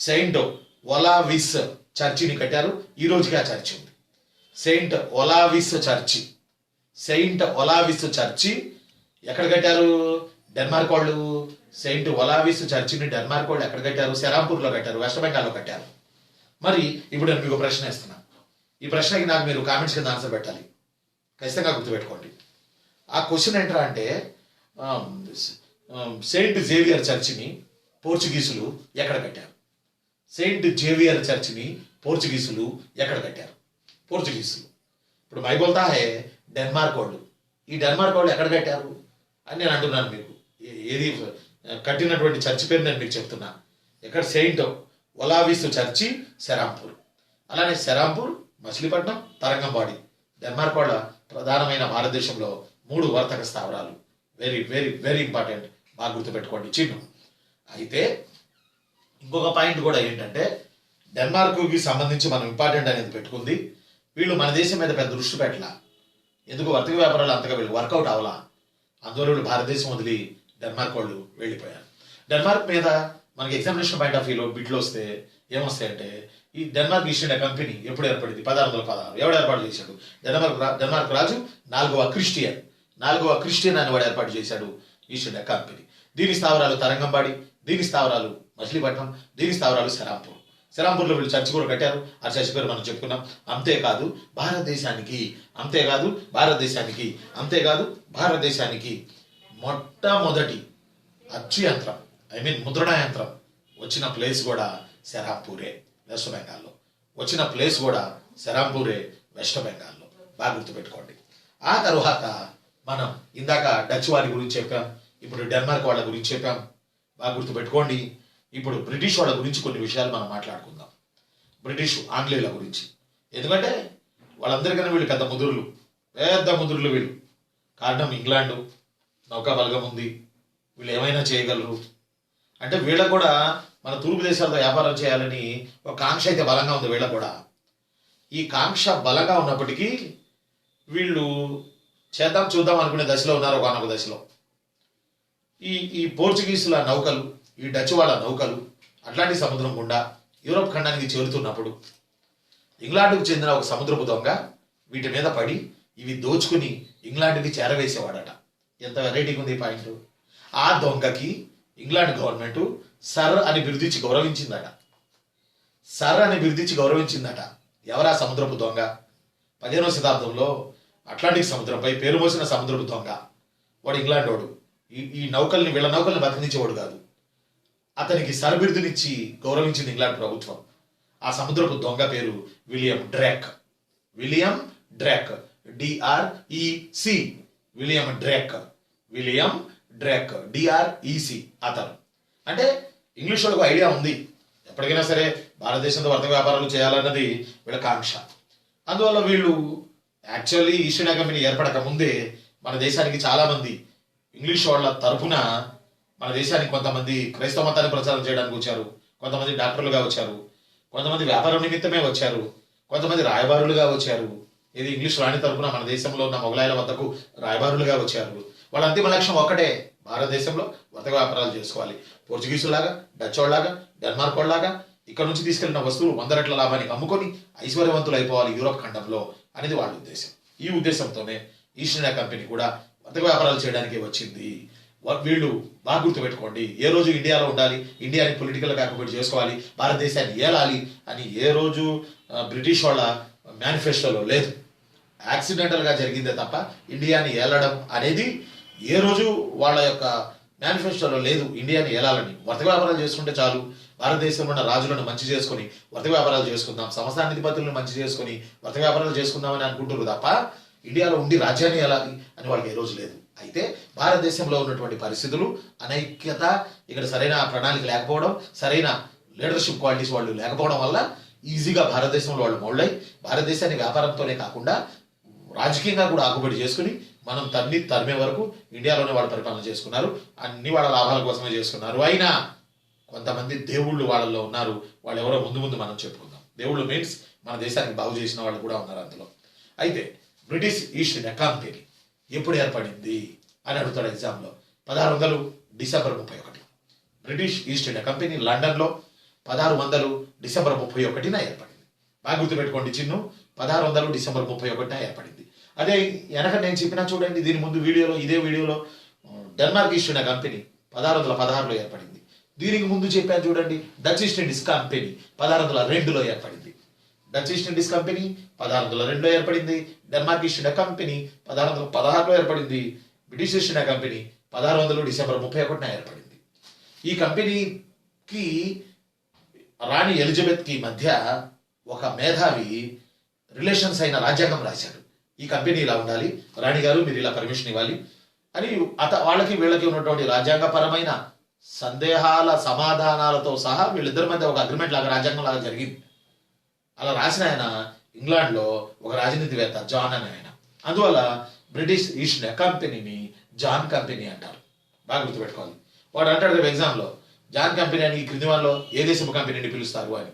సెయింట్ ఒలావిస్ చర్చిని కట్టారు. ఈ రోజుకి ఆ చర్చి ఉంది. సెయింట్ ఒలావిస్ చర్చి ఎక్కడ కట్టారు? డెన్మార్క్ వాళ్ళు. సెయింట్ ఒలావిస్ చర్చిని డెన్మార్క్ వాళ్ళు ఎక్కడ కట్టారు? సెరాంపూర్లో కట్టారు, వెస్ట్ బెంగాల్లో కట్టారు. మరి ఇప్పుడు నేను మీకు ప్రశ్న ఇస్తున్నాను. ఈ ప్రశ్నకి నాకు మీరు కామెంట్స్ కింద ఆన్సర్ పెట్టాలి. ఖచ్చితంగా గుర్తుపెట్టుకోండి. ఆ క్వశ్చన్ ఏంట్రా అంటే, సెయింట్ జేవియర్ చర్చిని పోర్చుగీసులు ఎక్కడ కట్టారు? పోర్చుగీసులు. ఇప్పుడు మై బోల్తా హే డెన్మార్క్ వాళ్ళు. ఈ డెన్మార్క్ వాళ్ళు ఎక్కడ కట్టారు అని నేను అంటున్నాను మీకు. ఏది కట్టినటువంటి చర్చి పేరు నేను మీకు చెప్తున్నా. ఎక్కడ? Saint Olav's church Serampore. అలానే సెరాంపూర్, మచిలీపట్నం, తరంగంబాడి డెన్మార్క్ వాళ్ళ ప్రధానమైన భారతదేశంలో 3 వర్తక స్థావరాలు. వెరీ వెరీ వెరీ ఇంపార్టెంట్, బాగా గుర్తుపెట్టుకోండి చిన్ను. అయితే ఇంకొక పాయింట్ కూడా ఏంటంటే, డెన్మార్క్కి సంబంధించి మనం ఇంపార్టెంట్ అనేది పెట్టుకుంది. వీళ్ళు మన దేశం మీద పెద్ద దృష్టి పెట్టలా. ఎందుకు? వర్తక వ్యాపారాలు అంతగా వీళ్ళు వర్కౌట్ అవ్వాలా. అందువల్ల వీళ్ళు భారతదేశం వదిలి డెన్మార్క్ వాళ్ళు వెళ్ళిపోయారు. డెన్మార్క్ మీద మనకి ఎగ్జామినేషన్ పాయింట్ ఆఫ్ వ్యూలో బిట్లు వస్తే ఏమొస్తాయంటే, ఈ డెన్మార్క్ ఈస్ట్ ఇండియా కంపెనీ ఎప్పుడు ఏర్పడింది? 1616. ఎవడు ఏర్పాటు చేశాడు? డెన్మార్క్ రాజు 4వ క్రిస్టియన్ అని వాడు ఏర్పాటు చేశాడు ఈస్ట్ ఇండియా కంపెనీ. దీని స్థావరాలు తరంగంబాడి, దీని స్థావరాలు మచిలీపట్నం, దీని స్థావరాలు సెరాంపూర్లో వీళ్ళు చర్చి కూడా కట్టారు. ఆ చర్చి పేరు మనం చెప్పుకున్నాం. అంతేకాదు భారతదేశానికి మొట్టమొదటి అచ్చు యంత్రం, ముద్రణ యంత్రం వచ్చిన ప్లేస్ కూడా సెరాంపూరే, వెస్ట్ బెంగాల్లో. బాగా గుర్తుపెట్టుకోండి. ఆ తరువాత మనం ఇందాక డచ్ వారి గురించి చెప్పాం, ఇప్పుడు డెన్మార్క్ వాళ్ళ గురించి చెప్పాం. బాగా గుర్తుపెట్టుకోండి. ఇప్పుడు బ్రిటిష్ వాళ్ళ గురించి కొన్ని విషయాలు మనం మాట్లాడుకుందాం. ఆంగ్లేయుల గురించి. ఎందుకంటే వాళ్ళందరికన్నా వీళ్ళు పెద్ద ముదురులు వీళ్ళు. కారణం ఇంగ్లాండు నౌకా బలగం ఉంది, వీళ్ళు ఏమైనా చేయగలరు. అంటే వీళ్ళకు కూడా మన తూర్పు దేశాలతో వ్యాపారం చేయాలని ఒక కాంక్ష అయితే బలంగా ఉంది వీళ్ళకు కూడా. ఈ కాంక్ష బలంగా ఉన్నప్పటికీ వీళ్ళు చూద్దాం అనుకునే దశలో ఉన్నారు. ఒకనొక దశలో ఈ పోర్చుగీసుల నౌకలు, ఈ డచ్ వాళ్ళ నౌకలు అట్లాంటిక్ సముద్రం గుండా యూరోప్ ఖండానికి చేరుతున్నప్పుడు ఇంగ్లాండ్కు చెందిన ఒక సముద్రపు దొంగ వీటి మీద పడి ఇవి దోచుకుని ఇంగ్లాండ్కి చేరవేసేవాడట. ఎంత వెరైటీగా ఉంది ఈ పాయింట్. ఆ దొంగకి ఇంగ్లాండ్ గవర్నమెంట్ సర్ అని బిరుదిచ్చి గౌరవించిందట. ఎవరా సముద్రపు దొంగ? 15వ శతాబ్దంలో అట్లాంటిక్ సముద్రంపై పేరు మోసిన సముద్రపు దొంగ వాడు ఇంగ్లాండ్ వాడు. వీళ్ళ నౌకల్ని బతికించేవాడు కాదు. అతనికి సర్ బిరుదునిచ్చి గౌరవించింది ఇంగ్లాండ్ ప్రభుత్వం. ఆ సముద్రపు దొంగ పేరు William Drake. DREC. William Drake DREC. అతను అంటే ఇంగ్లీష్ వాళ్ళకు ఐడియా ఉంది, ఎప్పటికైనా సరే భారతదేశంతో వర్తక వ్యాపారాలు చేయాలన్నది వీళ్ళ కాంక్ష. అందువల్ల వీళ్ళు యాక్చువల్లీ ఈస్ట్ ఇండియా కంపెనీ ఏర్పడక ముందే మన దేశానికి చాలా మంది ఇంగ్లీష్ వాళ్ళ తరఫున మన దేశానికి కొంతమంది క్రైస్తవ మతాన్ని ప్రచారం చేయడానికి వచ్చారు, కొంతమంది డాక్టర్లుగా వచ్చారు, కొంతమంది వ్యాపారం నిమిత్తమే వచ్చారు, కొంతమంది రాయబారులుగా వచ్చారు. ఇది ఇంగ్లీష్ రాణి తరపున మన దేశంలో ఉన్న మొఘలాయల వద్దకు రాయబారులుగా వచ్చారు. వాళ్ళ అంతిమ లక్ష్యం ఒకటే, భారతదేశంలో వర్తక వ్యాపారాలు చేసుకోవాలి. పోర్చుగీసులాగా, డచ్ వాళ్ళలాగా, డెన్మార్క్ వాళ్ళలాగా ఇక్కడ నుంచి తీసుకెళ్లిన వస్తువులు 100 రెట్ల లాభానికి అమ్ముకొని ఐశ్వర్యవంతులు అయిపోవాలి యూరోప్ ఖండంలో అనేది వాళ్ళ ఉద్దేశం. ఈ ఉద్దేశంతోనే ఈస్ట్ ఇండియా కంపెనీ కూడా వర్తక వ్యాపారాలు చేయడానికి వచ్చింది. వీళ్ళు బాగా గుర్తుపెట్టుకోండి, ఏ రోజు ఇండియాలో ఉండాలి, ఇండియాని పొలిటికల్గా అకామిడేట్ చేసుకోవాలి, భారతదేశాన్ని ఏలాలి అని ఏ రోజు బ్రిటిష్ వాళ్ళ మేనిఫెస్టోలో లేదు. యాక్సిడెంటల్గా జరిగిందే తప్ప ఇండియాని ఏలడం అనేది ఏ రోజు వాళ్ళ యొక్క మేనిఫెస్టోలో లేదు. ఇండియాని ఏలాలని, వర్తక వ్యాపారాలు చేసుకుంటే చాలు, భారతదేశంలో ఉన్న రాజులను మంచి చేసుకొని వర్తక వ్యాపారాలు చేసుకుందాం, సంస్థానాధిపతులను మంచి చేసుకొని వర్తక వ్యాపారాలు చేసుకుందామని అనుకుంటారు తప్ప ఇండియాలో ఉండి రాజ్యాన్ని ఏలాలి అని వాళ్ళకి ఏ రోజు లేదు. అయితే భారతదేశంలో ఉన్నటువంటి పరిస్థితులు, అనైక్యత, ఇక్కడ సరైన ప్రణాళిక లేకపోవడం, సరైన లీడర్షిప్ క్వాలిటీస్ వాళ్ళు లేకపోవడం వల్ల ఈజీగా భారతదేశంలో వాళ్ళు మౌళ్ళై భారతదేశాన్ని వ్యాపారంతోనే కాకుండా రాజకీయంగా కూడా ఆకుబడి చేసుకుని మనం తరిమే వరకు ఇండియాలోనే వాళ్ళు పరిపాలన చేసుకున్నారు. అన్ని వాళ్ళ లాభాల కోసమే చేసుకున్నారు. అయినా కొంతమంది దేవుళ్ళు వాళ్ళల్లో ఉన్నారు. వాళ్ళు ఎవరో ముందు ముందు మనం చెప్పుకుందాం. దేవుళ్ళు మీన్స్ మన దేశానికి బాగు చేసిన వాళ్ళు కూడా ఉన్నారు అందులో. అయితే బ్రిటిష్ ఈస్ట్ ఇండియా కంపెనీ ఎప్పుడు ఏర్పడింది అని అడుగుతాడు ఎగ్జామ్లో. 1600 December 31. British East India company లండన్లో 1600 డిసెంబర్ 31న ఏర్పడింది. బాగా గుర్తుపెట్టుకోండి చిన్ను, 1600 డిసెంబర్ 31న ఏర్పడింది. అదే వెనక నేను చెప్పినా చూడండి, దీని ముందు వీడియోలో, ఇదే వీడియోలో డెన్మార్క్ ఈస్ట్ ఇండియా కంపెనీ 1616లో ఏర్పడింది. దీనికి ముందు చెప్పాను చూడండి, డచ్ ఈస్ట్ ఇండీస్ కంపెనీ 1602లో ఏర్పడింది. డచ్ ఈస్ట్ ఇండీస్ కంపెనీ 1602లో ఏర్పడింది. డెన్మార్క్ ఈస్ట్ ఇండియా కంపెనీ 1616లో ఏర్పడింది. British East India company 1600 December 31న ఏర్పడింది. ఈ కంపెనీకి రాణి ఎలిజబెత్కి మధ్య ఒక మేధావి రిలేషన్స్ అయిన రాజ్యాంగం రాశాడు. ఈ కంపెనీ ఇలా ఉండాలి, రాణి గారు మీరు ఇలా పర్మిషన్ ఇవ్వాలి అని వాళ్ళకి వీళ్ళకి ఉన్నటువంటి రాజ్యాంగపరమైన సందేహాల సమాధానాలతో సహా వీళ్ళిద్దరి మధ్య ఒక అగ్రిమెంట్ లాగా, రాజ్యాంగం లాగా జరిగింది. అలా రాసిన ఆయన ఇంగ్లాండ్లో ఒక రాజనీతివేత్త, జాన్ అని ఆయన. అందువల్ల బ్రిటిష్ ఈస్ట్ ఇండియా కంపెనీని జాన్ కంపెనీ అంటారు. బాగా గుర్తుపెట్టుకోవాలి. వాడు అంటాడు రేపు ఎగ్జామ్లో, జాన్ కంపెనీ అని ఈ క్రింది వాళ్ళలో ఏ దేశపు కంపెనీని పిలుస్తారు అని.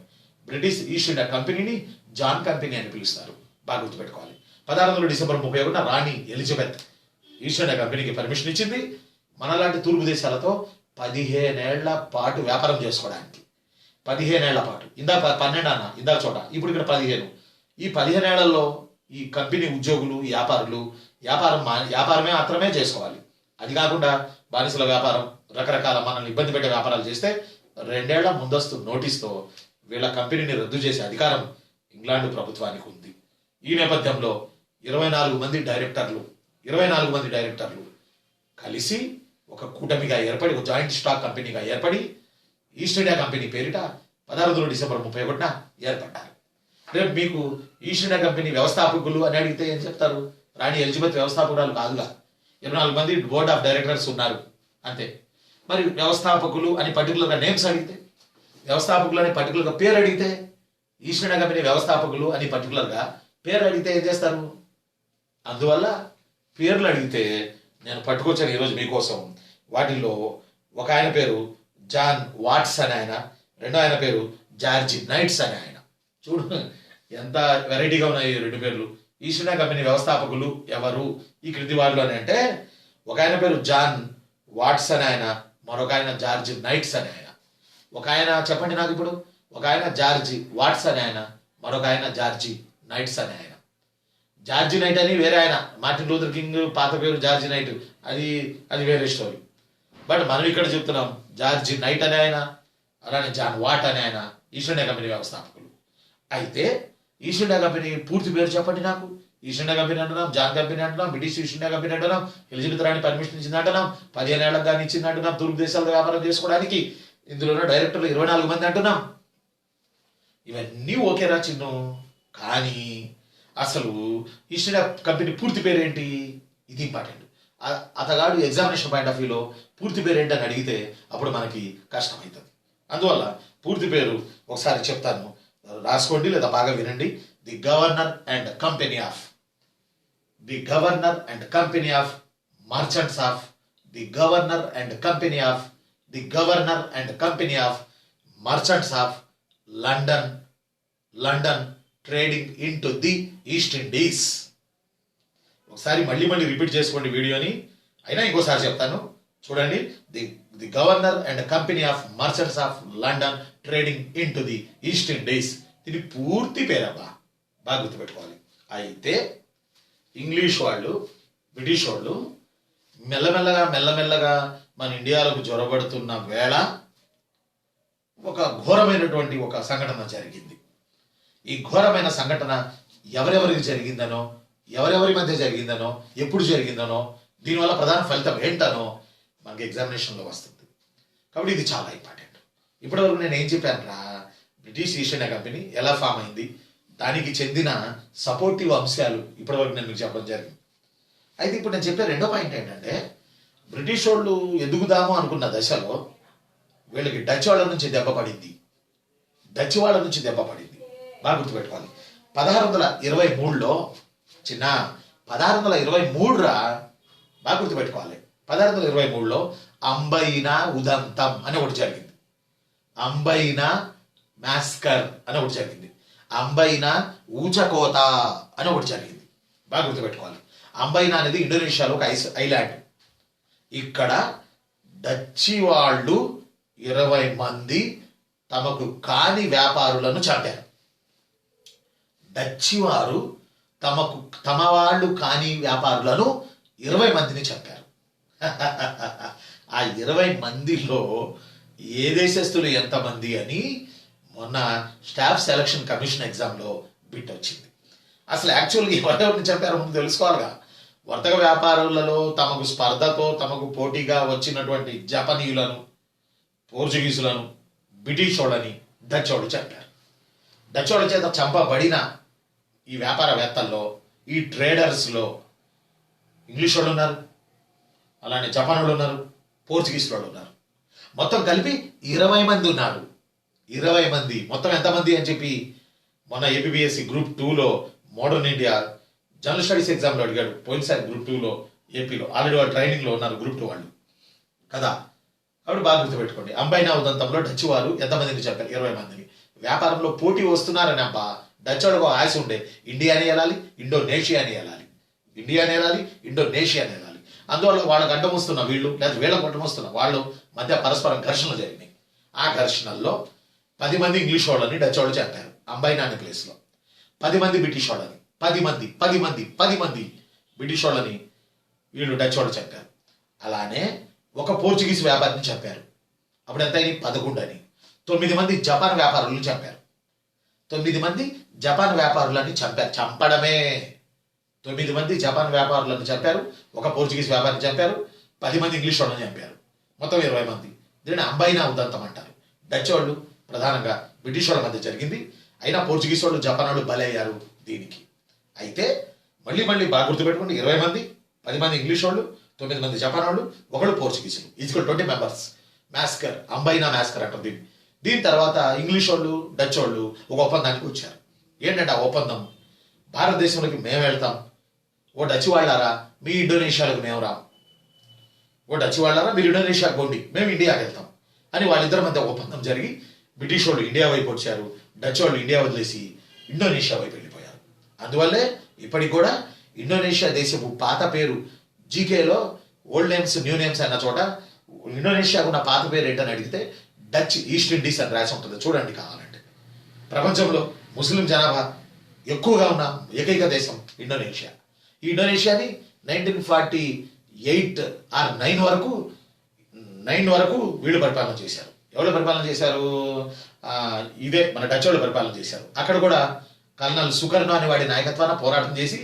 బ్రిటిష్ ఈస్ట్ ఇండియా కంపెనీని జాన్ కంపెనీ అని పిలుస్తారు. బాగా గుర్తుపెట్టుకోవాలి. 1600 డిసెంబర్ 31న రాణి ఎలిజబెత్ ఈస్ట్ ఇండియా కంపెనీకి పర్మిషన్ ఇచ్చింది మనలాంటి తూర్పు దేశాలతో 15 ఏళ్ల పాటు వ్యాపారం చేసుకోవడానికి. 15 ఏళ్ల పాటు. ఇందాక 12 అన్న, ఇందాక చోట, ఇప్పుడు ఇక్కడ 15. ఈ 15 ఏళ్లలో ఈ కంపెనీ ఉద్యోగులు, వ్యాపారులు వ్యాపారమే మాత్రమే చేసుకోవాలి. అది కాకుండా బానిసల వ్యాపారం, రకరకాల మనల్ని ఇబ్బంది పెట్టే వ్యాపారాలు చేస్తే 2 ఏళ్ల ముందస్తు నోటీస్తో వీళ్ళ కంపెనీని రద్దు చేసే అధికారం ఇంగ్లాండ్ ప్రభుత్వానికి ఉంది. ఈ నేపథ్యంలో 24 మంది డైరెక్టర్లు కలిసి ఒక కూటమిగా ఏర్పడి, ఒక జాయింట్ స్టాక్ కంపెనీగా ఏర్పడి ఈస్ట్ ఇండియా కంపెనీ పేరిట 1600 డిసెంబర్ 31న ఏర్పడ్డారు. రేపు మీకు ఈస్ట్ ఇండియా కంపెనీ వ్యవస్థాపకులు అని అడిగితే ఏం చెప్తారు? రాణి ఎలిజబెత్ వ్యవస్థాపకురాలు కాదుగా, 24 మంది బోర్డ్ ఆఫ్ డైరెక్టర్స్ ఉన్నారు అంతే. మరి వ్యవస్థాపకులు అని పర్టికులర్గా నేమ్స్ అడిగితే, వ్యవస్థాపకులు అని పర్టికులర్గా పేరు అడిగితే, ఈస్ట్ ఇండియా కంపెనీ వ్యవస్థాపకులు అని పర్టికులర్గా పేరు అడిగితే ఏం చేస్తారు? అందువల్ల పేర్లు అడిగితే నేను పట్టుకొచ్చాను ఈరోజు మీకోసం. వాటిల్లో ఒక ఆయన పేరు జాన్ వాట్స్ అని ఆయన, రెండో ఆయన పేరు జార్జ్ నైట్స్ అని ఆయన. చూడు ఎంత వెరైటీగా ఉన్నాయి ఈ 2 పేర్లు. ఈస్ట్ ఇండియా కంపెనీ వ్యవస్థాపకులు ఎవరు ఈ క్రింది వారిలో అని అంటే, ఒక ఆయన పేరు జాన్ వాట్స్ అని ఆయన, మరొక ఆయన జార్జ్ నైట్స్ అని ఆయన. ఒక ఆయన చెప్పండి నాకు ఇప్పుడు, ఒక ఆయన జార్జ్ వాట్స్ అని ఆయన, మరొక ఆయన జార్జి నైట్స్ అని ఆయన. జార్జి నైట్ అని వేరే ఆయన, మార్టిన్ లూథర్ కింగ్ పాత పేరు జార్జి నైట్, అది వేరే స్టోరీ. బట్ మనం ఇక్కడ చెప్తున్నాం జార్జి నైట్ అని ఆయన, అలానే జాన్ వాట్ అని ఆయన ఈస్ట్ ఇండియా కంపెనీ వ్యవస్థాపకులు. అయితే ఈస్ట్ ఇండియా కంపెనీ పూర్తి పేరు చెప్పండి నాకు. ఈస్ట్ ఇండియా కంపెనీ అంటున్నాం, జాన్ కంపెనీ అంటున్నాం, బ్రిటిష్ ఈస్ట్ ఇండియా కంపెనీ అంటున్నాం, ఎలిజబెత్ రాణి పర్మిషన్ ఇచ్చింది అంటున్నాం, 15 ఏళ్ళకి కానీ ఇచ్చింది అంటున్నాం తూర్పు దేశాల్లో వ్యాపారం చేసుకోవడానికి. ఇందులో డైరెక్టర్లు 24 మంది అంటున్నాం. ఇవన్నీ ఓకేరా చిన్ను, కానీ అసలు ఈస్ట్ ఇండియా కంపెనీ పూర్తి పేరేంటి? ఇది ఇంపార్టెంట్. అతగాడు ఎగ్జామినేషన్ పాయింట్ ఆఫ్ వ్యూలో పూర్తి పేరు ఏంటని అడిగితే అప్పుడు మనకి కష్టమవుతుంది. అందువల్ల పూర్తి పేరు ఒకసారి చెప్తాను, రాసుకోండి లేదా బాగా వినండి. The governor and company of merchants of merchants of London trading in to the east Indies. ఒకసారి మళ్ళీ రిపీట్ చేసుకోండి వీడియోని, అయినా ఇంకోసారి చెప్తాను చూడండి. The governor and company of merchants of London trading in to the east Indies. ఇది పూర్తి పేరబ్బా, బాగా గుర్తుపెట్టుకోవాలి. అయితే ఇంగ్లీష్ వాళ్ళు, బ్రిటిష్ వాళ్ళు మెల్లమెల్లగా మన ఇండియాలోకి జొరబడుతున్న వేళ ఒక ఘోరమైనటువంటి ఒక సంఘటన జరిగింది. ఈ ఘోరమైన సంఘటన ఎవరెవరికి జరిగిందనో, ఎవరెవరి మధ్య జరిగిందనో, ఎప్పుడు జరిగిందనో, దీనివల్ల ప్రధాన ఫలితం ఏంటనో మనకి ఎగ్జామినేషన్లో వస్తుంది. కాబట్టి ఇది చాలా ఇంపార్టెంట్. ఇప్పటివరకు నేను ఏం చెప్పాను రా, బ్రిటిష్ ఈస్ట్ ఇండియా కంపెనీ ఎలా ఫామ్ అయింది, దానికి చెందిన సపోర్టివ్ అంశాలు ఇప్పటివరకు నేను మీకు చెప్పడం జరిగింది. అయితే ఇప్పుడు నేను చెప్పే రెండో పాయింట్ ఏంటంటే, బ్రిటిష్ వాళ్ళు ఎదుగుదాము అనుకున్న దశలో వీళ్ళకి డచ్ వాళ్ళ నుంచి దెబ్బ పడింది. బాగా గుర్తుపెట్టుకోవాలి. 1623లో 1623 రా, బాగా గుర్తుపెట్టుకోవాలి. 1623లో అంబైనా ఉదంతం అని ఒకటి జరిగింది. అంబైనా మాస్కర్ అని ఒకటి జరిగింది. అంబైనా ఊచకోత అని ఒకటి జరిగింది. బాగా గుర్తుపెట్టుకోవాలి. అంబైనా అనేది ఇండోనేషియాలో ఒక ఐలాండ్. ఇక్కడ డచ్చి వాళ్ళు 20 మంది తమకు కాని వ్యాపారులను చంపారు. డచ్చి వారు తమ వాళ్ళు కాని వ్యాపారులను 20 మందిని చంపారు. ఆ 20 మందిలో ఏ దేశస్తులు ఎంతమంది అని మొన్న స్టాఫ్ సెలక్షన్ కమిషన్ ఎగ్జామ్లో బిట్ వచ్చింది. అసలు యాక్చువల్గా ఎవరెవరిని చంపారో ముందు తెలుసుకోవాలిగా. వర్తక వ్యాపారులలో తమకు స్పర్ధతో తమకు పోటీగా వచ్చినటువంటి జపనీయులను, పోర్చుగీసులను, బ్రిటిష్ వాళ్ళని డచ్ వాళ్ళు చంపారు. డచ్ వాళ్ళ చేత చంపబడిన ఈ వ్యాపారవేత్తల్లో, ఈ ట్రేడర్స్లో ఇంగ్లీష్ వాళ్ళు ఉన్నారు, అలానే జపాన్ వాళ్ళు ఉన్నారు, పోర్చుగీస్ వాళ్ళు ఉన్నారు. మొత్తం కలిపి 20 మంది ఉన్నారు. 20 మంది మొత్తం ఎంతమంది అని చెప్పి మొన్న ఏపీఎస్సి గ్రూప్ 2లో మోడర్న్ ఇండియా జనరల్ స్టడీస్ ఎగ్జామ్లో అడిగాడు. పోయినసారి గ్రూప్ 2లో ఏపీలో ఆల్రెడీ వాళ్ళు ట్రైనింగ్లో ఉన్నారు గ్రూప్ 2 వాళ్ళు కదా. కాబట్టి బాగా గుర్తుపెట్టుకోండి. అంబైనా ఉదంతంలో డచ్ వారు ఎంతమందిని చెప్పారు? 20 మందిని. వ్యాపారంలో పోటీ వస్తున్నారని అబ్బా డచ్ వాళ్ళకు ఆశ ఉండే, ఇండియాని వెళ్ళాలి, ఇండోనేషియాని వెళ్ళాలి, ఇండోనేషియాని వెళ్ళాలి. అందువల్ల వాళ్ళకు అడ్డం వస్తున్న వీళ్ళు, లేదా వీళ్ళకు అడ్డం వస్తున్న వాళ్ళు మధ్య పరస్పరం ఘర్షణలు జరిగినాయి. ఆ ఘర్షణల్లో 10 మంది ఇంగ్లీష్ వాళ్ళని డచ్ వాళ్ళు చెప్పారు అంబైనా అనే ప్లేస్లో. 10 మంది బ్రిటిష్ వాళ్ళని, 10 మంది బ్రిటిష్ వాళ్ళని వీళ్ళు డచ్ వాళ్ళు చెప్పారు. అలానే ఒక పోర్చుగీస్ వ్యాపారిని చెప్పారు. అప్పుడు ఎంత అయింది? 11 అని. 9 మంది జపాన్ వ్యాపారులను చంపారు. 9 మంది జపాన్ వ్యాపారులని చంపారు. చంపడమే. 9 మంది జపాన్ వ్యాపారులను చంపారు, ఒక పోర్చుగీస్ వ్యాపారిని చంపారు, 10 మంది ఇంగ్లీష్ వాళ్ళని చంపారు. మొత్తం 20 మంది. దీన్ని అంబైనా ఉదంతం అంటారు. డచ్ వాళ్ళు ప్రధానంగా బ్రిటిష్ వాళ్ళ మధ్య జరిగింది. అయినా పోర్చుగీస్ వాళ్ళు, జపాన్ వాళ్ళు బలయ్యారు దీనికి. అయితే మళ్ళీ బాగా గుర్తుపెట్టుకోండి, 20 మంది, 10 మంది ఇంగ్లీష్ వాళ్ళు, 9 మంది జపాన్ వాళ్ళు, ఒకళ్ళు పోర్చుగీసులు, ఈజ్వల్ 20 మెంబర్స్. మాస్కర్, అంబైనా మాస్కర్ అంటారు దీన్ని. దీని తర్వాత ఇంగ్లీష్ వాళ్ళు, డచ్ వాళ్ళు ఒక ఒప్పందానికి వచ్చారు. ఏంటంటే ఆ ఒప్పందం, భారతదేశంలోకి మేము వెళ్తాం, ఓ డచ్ వాళ్ళారా మీ ఇండోనేషియాలోకి మేము రాం, ఓ డచ్ వాళ్ళారా మీరు ఇండోనేషియాకి పోండి, మేము ఇండియాకి వెళ్తాం అని వాళ్ళిద్దరి మధ్య ఒప్పందం జరిగి బ్రిటిష్ వాళ్ళు ఇండియా వైపు వచ్చారు, డచ్ వాళ్ళు ఇండియా వదిలేసి ఇండోనేషియా వైపు వెళ్ళిపోయారు. అందువల్లే ఇప్పటికి కూడా ఇండోనేషియా దేశపు పాత పేరు, జీకేలో ఓల్డ్ నేమ్స్ న్యూ నేమ్స్ అన్న చోట ఇండోనేషియాకు ఉన్న పాత పేరు ఏంటని అడిగితే డచ్ ఈస్ట్ ఇండీస్ అని రాసి ఉంటుంది. చూడండి కావాలంటే. ప్రపంచంలో ముస్లిం జనాభా ఎక్కువగా ఉన్న ఏకైక దేశం ఇండోనేషియా. ఈ ఇండోనేషియాని 1948 ఆర్ 9 వరకు వీళ్ళు పరిపాలన చేశారు. ఎవరు పరిపాలన చేశారు? ఇదే మన డచ్ వాళ్ళు పరిపాలన చేశారు. అక్కడ కూడా కల్నల్ సుకర్ణో అనే వాడి నాయకత్వాన పోరాటం చేసి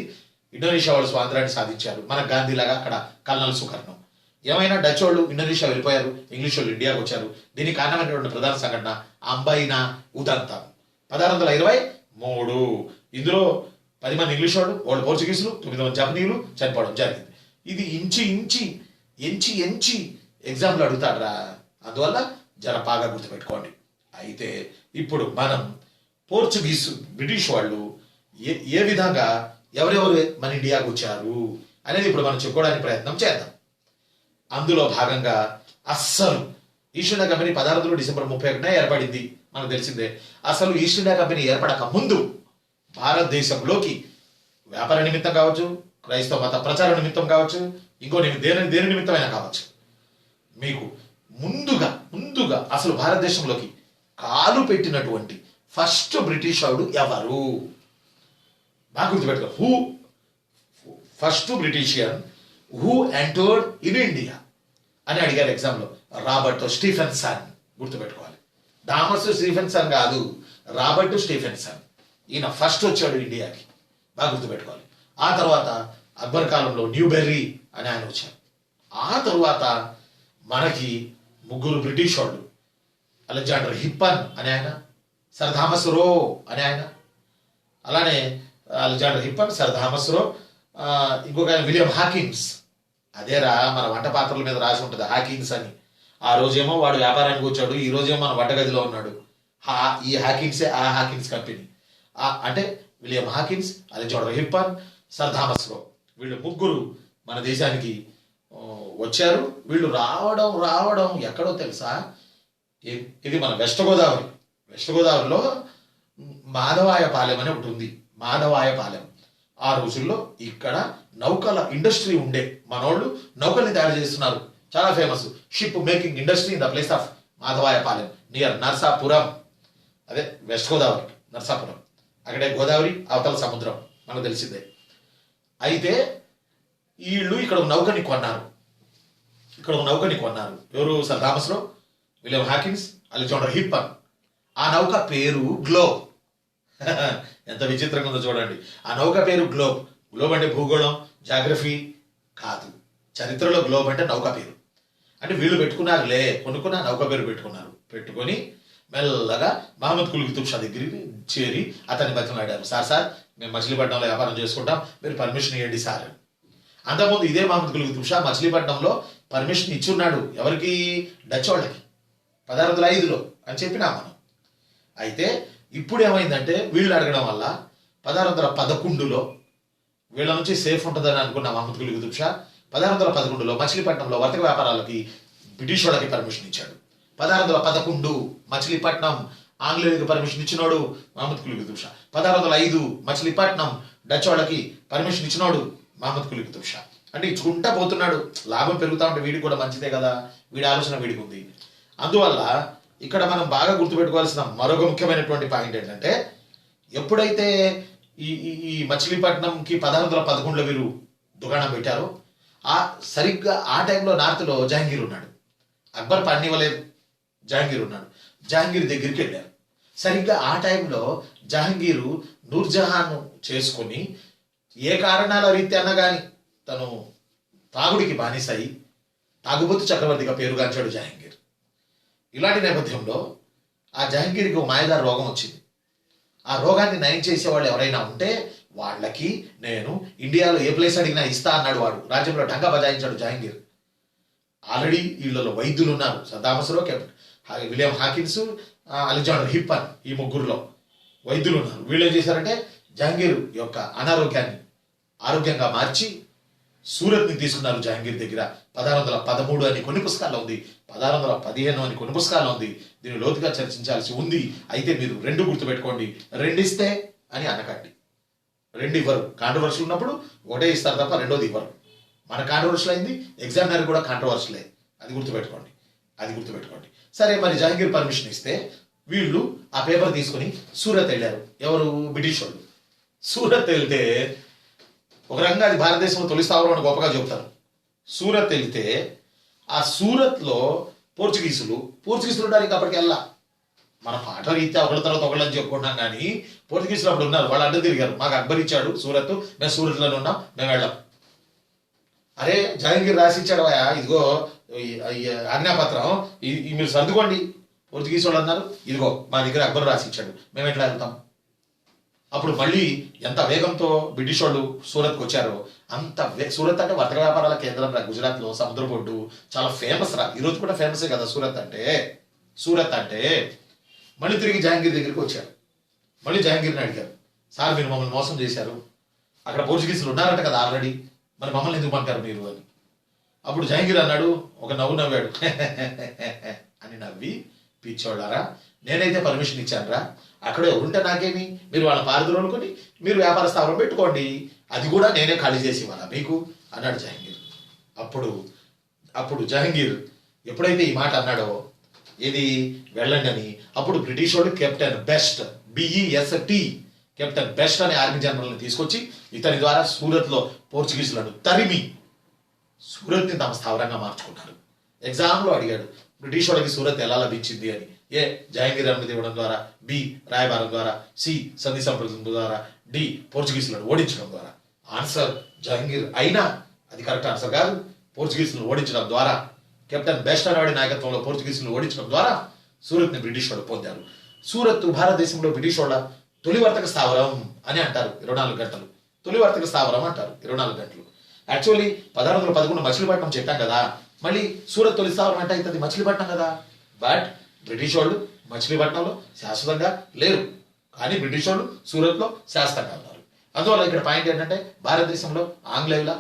ఇండోనేషియా వాళ్ళు స్వాతంత్రాన్ని సాధించారు. మన గాంధీలాగా అక్కడ కల్నల్ సుకర్ణో. ఏమైనా డచ్ వాళ్ళు ఇండోనేషియా వెళ్ళిపోయారు, ఇంగ్లీష్ వాళ్ళు ఇండియాకు వచ్చారు. దీనికి కారణమైనటువంటి ప్రధాన సంఘటన అంబైనా ఉదంతం 1623. ఇందులో 10 మంది ఇంగ్లీష్ వాళ్ళు పోర్చుగీసులు, 9 మంది జపనీయులు చనిపోవడం జరిగింది. ఇది ఎంచి ఎగ్జామ్లో అడుగుతాడరా. అందువల్ల జర బాగా గుర్తుపెట్టుకోండి. అయితే ఇప్పుడు మనం బ్రిటిష్ వాళ్ళు ఏ విధంగా ఎవరెవరు మన ఇండియాకు వచ్చారు అనేది ఇప్పుడు మనం చెప్పుకోవడానికి ప్రయత్నం చేద్దాం. అందులో భాగంగా ఈస్ట్ ఇండియా కంపెనీ 16 డిసెంబర్ 31 ఏర్పడింది, మనకు తెలిసిందే. అసలు ఈస్ట్ ఇండియా కంపెనీ ఏర్పడక ముందు భారతదేశంలోకి వ్యాపార నిమిత్తం కావచ్చు, క్రైస్తవ మత ప్రచార నిమిత్తం కావచ్చు, ఇంకో దేని నిమిత్తమైనా కావచ్చు, మీకు ముందుగా అసలు భారతదేశంలోకి కాలు పెట్టినటువంటి ఫస్ట్ బ్రిటిష్ వాడు ఎవరు? బాగా గుర్తుపెట్టుకో. First Britishian who entered in India అని అడిగారు ఎగ్జామ్లో. Robert Stephenson. గుర్తుపెట్టుకోవాలి. థామస్ స్టీఫెన్సన్ కాదు, రాబర్ట్ స్టీఫెన్సన్. ఈయన ఫస్ట్ వచ్చాడు ఇండియాకి. బాగా గుర్తుపెట్టుకోవాలి. ఆ తర్వాత అక్బర్ కాలంలో న్యూబెర్రీ అని ఆయన వచ్చారు. ఆ తర్వాత మనకి 3 బ్రిటిష్ వాళ్ళు, అలెగ్జాండర్ హిప్పన్ అని ఆయన, సర్ థామస్ రో అని ఆయన, అలానే అలెగ్జాండర్ హిప్పన్, సర్ థామస్ రో, ఇంకొక ఆయన విలియం హాకిన్స్. అదేరా మన వంట పాత్రల మీద రాసి ఉంటుంది హాకిన్స్ అని. ఆ రోజేమో వాడు వ్యాపారానికి వచ్చాడు, ఈ రోజేమో మన వంటగదిలో ఉన్నాడు. ఈ హాకిన్సే ఆ హాకిన్స్ కంపెనీ. అంటే William Hawkins, Alexander హిప్పన్, sir Thomas రో, వీళ్ళు 3 మన దేశానికి వచ్చారు. వీళ్ళు రావడం ఎక్కడో తెలుసా? ఇది మన వెస్ట్ గోదావరిలో మాధవాయపాలెం అని ఒకటి ఉంది. మాధవాయపాలెం. ఆ రోజుల్లో ఇక్కడ నౌకల ఇండస్ట్రీ ఉండే. మనోళ్ళు నౌకల్ని తయారు చేస్తున్నారు. చాలా famous ship making industry in the place of Madhavayapalem near Narsapuram. అదే వెస్ట్ గోదావరి, నర్సాపురం. అక్కడే గోదావరి, అవతల సముద్రం, మనకు తెలిసిందే. అయితే వీళ్ళు ఇక్కడ ఒక నౌకని కొన్నారు. ఎవరు? సర్ థామస్ రో, విలియం హాకిన్స్, అలెగ్జాండర్ హిప్పన్. ఆ నౌక పేరు గ్లోబ్. ఎంత విచిత్రంగా ఉందో చూడండి. ఆ నౌక పేరు గ్లోబ్. గ్లోబ్ అంటే భూగోళం, జాగ్రఫీ కాదు. చరిత్రలో గ్లోబ్ అంటే నౌక పేరు. అంటే వీళ్ళు కొనుక్కున్న నౌక పేరు పెట్టుకొని మెల్లగా మహమ్మద్ కులీ కుతుబ్ షా దగ్గరికి చేరి అతన్ని బతిమలాడారు. సార్ మేము మచిలీపట్నంలో వ్యాపారం చేసుకుంటాం, మీరు పర్మిషన్ ఇవ్వండి సార్. అంతకుముందు ఇదే మహమ్మద్ కులీ కుతుబ్ షా మచిలీపట్నంలో పర్మిషన్ ఇచ్చున్నాడు. ఎవరికి? డచ్ వాళ్ళకి 1605లో అని చెప్పినా మనం. అయితే ఇప్పుడు ఏమైందంటే వీళ్ళు అడగడం వల్ల 1611లో వీళ్ళ నుంచి సేఫ్ ఉంటుందని అనుకున్న మహమ్మద్ కులీ కుతుబ్ షా 1611లో మచిలీపట్నంలో వర్తక వ్యాపారాలకి బ్రిటిష్ వాళ్ళకి పర్మిషన్ ఇచ్చాడు. 1611 మచిలీపట్నం ఆంగ్లేయులకు పర్మిషన్ ఇచ్చినోడు మహమ్మద్ కులీ కుతుబ్ షా. 1605 మచిలీపట్నం డచ్ వాళ్ళకి పర్మిషన్ ఇచ్చినోడు మహమ్మద్ కులీ కుతుబ్ షా. అంటే ఇచ్చుకుంటా పోతున్నాడు. లాభం పెరుగుతా ఉంటే వీడికి కూడా మంచిదే కదా, వీడి ఆలోచన వీడికి ఉంది. అందువల్ల ఇక్కడ మనం బాగా గుర్తుపెట్టుకోవాల్సిన మరొక ముఖ్యమైనటువంటి పాయింట్ ఏంటంటే, ఎప్పుడైతే ఈ మచిలీపట్నంకి 1611లో వీరు దుకాణం పెట్టారో సరిగ్గా ఆ టైంలో నార్త్లో జహాంగీర్ ఉన్నాడు. అక్బర్ పన్నివ్వలేదు, జహాంగీర్ ఉన్నాడు. జహాంగీర్ దగ్గరికి వెళ్ళారు. సరిగ్గా ఆ టైంలో జహాంగీరు నూర్జహాన్ చేసుకొని ఏ కారణాల రీత్యానా కానీ తను తాగుడికి బానిసై తాగుబోతు చక్రవర్తిగా పేరుగాంచాడు జహాంగీర్. ఇలాంటి నేపథ్యంలో ఆ జహాంగీర్కి ఒక మాయదారి రోగం వచ్చింది. ఆ రోగాన్ని నయం చేసేవాళ్ళు ఎవరైనా ఉంటే వాళ్ళకి నేను ఇండియాలో ఏ ప్లేస్ అడిగినా ఇస్తా అన్నాడు. వాడు రాజ్యంలో ఢంకా బజాయించాడు జహాంగీర్. ఆల్రెడీ వీళ్ళలో వైద్యులు ఉన్నారు. సర్ థామస్ రో, విలియం హాకిన్స్, అలెగ్జాండర్ హిప్పన్, ఈ 3లో వైద్యులు ఉన్నారు. వీళ్ళు ఏం చేశారంటే జహాంగీర్ యొక్క అనారోగ్యాన్ని ఆరోగ్యంగా మార్చి సూరత్ని తీసుకున్నారు జహాంగీర్ దగ్గర. 1613 అని కొన్ని పుస్తకాల్లో ఉంది, 1615 అని కొన్ని పుస్తకాల్లో ఉంది. దీన్ని లోతుగా చర్చించాల్సి ఉంది. అయితే మీరు 2 గుర్తుపెట్టుకోండి. 2 ఇస్తే అని అనకండి. 2 ఇవ్వరు. కాంట్రవర్షియల్ ఉన్నప్పుడు 1 ఇస్తారు తప్ప 2ది ఇవ్వరు. మన కాంట్రవర్షియల్ అయింది, ఎగ్జామినర్ కూడా కాంట్రవర్షియలే. అది గుర్తుపెట్టుకోండి. సరే, మరి జహాంగీర్ పర్మిషన్ ఇస్తే వీళ్ళు ఆ పేపర్ తీసుకుని సూరత్ వెళ్ళారు. ఎవరు? బ్రిటిష్ వాళ్ళు. సూరత్ వెళ్తే ఒక రకంగా అది భారతదేశంలో తొలి స్థావరం అని గొప్పగా చెబుతారు. సూరత్ వెళ్తే ఆ సూరత్లో పోర్చుగీసులు ఉండడానికి అప్పటికి వెళ్ళా. మన పాట రీత్యా ఒకళ్ళ తర్వాత ఒకళ్ళని చెప్పుకుంటాం, కానీ పోర్చుగీసులు అప్పుడు ఉన్నారు. వాళ్ళు అడ్డు తిరిగారు. మాకు అక్బర్ ఇచ్చాడు సూరత్, మేము సూరత్లోనే ఉన్నాం, మేము వెళ్ళాం. అరే జహాంగీర్ రాసి ఇచ్చాడు, ఇదిగో ఆజ్ఞాపత్రం, మీరు సర్దుకోండి. పోర్చుగీసు వాళ్ళు అన్నారు, ఇదిగో మా దగ్గర అక్బర్ రాసి ఇచ్చాడు, మేము ఎట్లా వెళ్తాం? అప్పుడు మళ్ళీ ఎంత వేగంతో బ్రిటిష్ వాళ్ళు సూరత్కి వచ్చారో అంత సూరత్ అంటే వర్తక వ్యాపారాల కేంద్రం రా. గుజరాత్లో సముద్ర బొడ్డు చాలా ఫేమస్ రా. ఈరోజు కూడా ఫేమసే కదా సూరత్ అంటే. మళ్ళీ తిరిగి జహాంగీర్ దగ్గరికి వచ్చారు. మళ్ళీ జహాంగీర్ని అడిగారు, సార్ మీరు మమ్మల్ని మోసం చేశారు, అక్కడ పోర్చుగీసులు ఉన్నారంట కదా ఆల్రెడీ, మరి మమ్మల్ని ఎందుకు పంపారు మీరు అని. అప్పుడు జహాంగీర్ అన్నాడు, ఒక నవ్వు నవ్వాడు, అని నవ్వి, పిచ్చోళ్ళారా, నేనైతే పర్మిషన్ ఇచ్చానురా, అక్కడ ఎవరుంటే నాకేమి, మీరు వాళ్ళ పారదులు అనుకుని మీరు వ్యాపార స్థావరం పెట్టుకోండి, అది కూడా నేనే ఖాళీ చేసి ఇవ్వాలా మీకు అన్నాడు జహంగీర్. అప్పుడు జహంగీర్ ఎప్పుడైతే ఈ మాట అన్నాడో, ఇది వెళ్ళండి అని, అప్పుడు బ్రిటిష్ వాడు captain best, BEST, captain best అనే ఆర్మీ జనరల్ని తీసుకొచ్చి ఇతని ద్వారా సూరత్లో పోర్చుగీసులను తరిమి సూరత్ని తమ స్థావరంగా మార్చుకున్నారు. ఎగ్జామ్లో అడిగాడు, బ్రిటిష్ వాడికి సూరత్ ఎలా లభించింది అని. ఏ, జహంగీర్ అనుమతి ఇవ్వడం ద్వారా, B, రాయబారం ద్వారా, C, సంధి సంప్రదింపు ద్వారా, D, పోర్చుగీసులను ఓడించడం ద్వారా. ఆన్సర్ జహంగీర్ అయినా అది కరెక్ట్ ఆన్సర్ కాదు. పోర్చుగీసులను ఓడించడం ద్వారా, కెప్టెన్ బెస్ట్ అనేవాడి నాయకత్వంలో పోర్చుగీసులను ఓడించడం ద్వారా సూరత్ని బ్రిటిష్ వాడు పొందారు. సూరత్ భారతదేశంలో బ్రిటిష్ వాళ్ళ తొలి వర్తక స్థావరం అని అంటారు. 24 గంటలు తొలి వర్తక స్థావరం అంటారు. 24 గంటలు. యాక్చువల్లీ 1611 మచిలీపట్నం చెప్పాం కదా, మళ్ళీ సూరత్ తొలి స్థావరం అంటే అవుతుంది మచిలీపట్నం కదా. బట్ బ్రిటిష్ వాళ్ళు మచిలీపట్నంలో శాశ్వతంగా లేరు, కానీ బ్రిటిష్ వాళ్ళు సూరత్లో శాశ్వతంగా ఉన్నారు. అందువల్ల ఇక్కడ పాయింట్ ఏంటంటే, భారతదేశంలో ఆంగ్లేయుల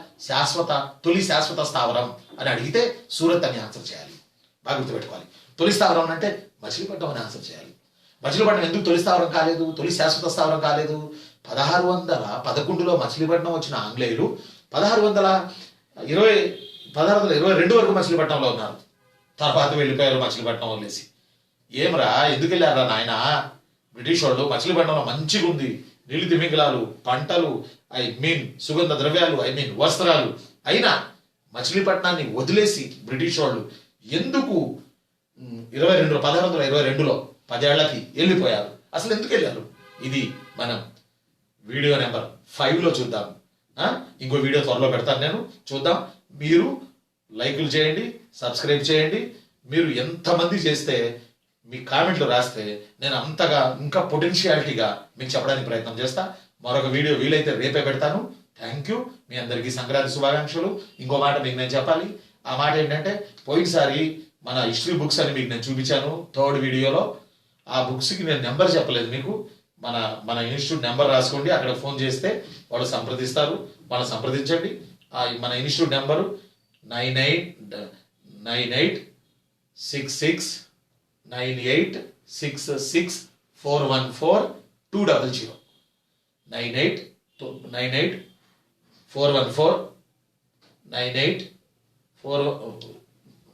తొలి శాశ్వత స్థావరం అని అడిగితే సూరత్ అని ఆన్సర్ చేయాలి. బాగా గుర్తుపెట్టుకోవాలి. తొలి స్థావరం అంటే మచిలీపట్నం అని ఆన్సర్ చేయాలి. మచిలీపట్నం ఎందుకు తొలి స్థావరం కాలేదు, తొలి శాశ్వత స్థావరం కాలేదు? 1611లో మచిలీపట్నం వచ్చిన ఆంగ్లేయులు 1622 వరకు మచిలీపట్నంలో ఉన్నారు. తర్వాత వెళ్ళిపోయారు మచిలీపట్నం వదిలేసి. ఏమరా, ఎందుకు వెళ్ళారా నాయన? బ్రిటిష్ వాళ్ళు మచిలీపట్నంలో మంచిగా ఉంది, నీళ్ళు తిమింగలాలు, పంటలు, సుగంధ ద్రవ్యాలు, వస్త్రాలు, అయినా మచిలీపట్నాన్ని వదిలేసి బ్రిటిష్ వాళ్ళు ఎందుకు 1622లో 10 ఏళ్లకి వెళ్ళిపోయారు? అసలు ఎందుకు వెళ్ళారు? ఇది మనం వీడియో నెంబర్ 5లో చూద్దాం. ఇంకో వీడియో త్వరలో పెడతాను నేను, చూద్దాం. మీరు లైకులు చేయండి, సబ్స్క్రైబ్ చేయండి. మీరు ఎంతమంది చేస్తే, మీ కామెంట్లు రాస్తే నేను అంతగా ఇంకా పొటెన్షియాలిటీగా మీకు చెప్పడానికి ప్రయత్నం చేస్తా. మరొక వీడియో వీలైతే రేపే పెడతాను. Thank you. మీ అందరికీ సంక్రాంతి శుభాకాంక్షలు. ఇంకో మాట మీకు నేను చెప్పాలి. ఆ మాట ఏంటంటే, పోయినసారి మన హిస్టరీ బుక్స్ అని మీకు నేను చూపించాను 3rd వీడియోలో. ఆ బుక్స్కి నేను నెంబర్ చెప్పలేదు మీకు. మన ఇన్స్టిట్యూట్ నెంబర్ రాసుకోండి, అక్కడ ఫోన్ చేస్తే వాళ్ళు సంప్రదిస్తారు. వాళ్ళు సంప్రదించండి. మన ఇన్స్టిట్యూట్ నెంబరు 986866414200 98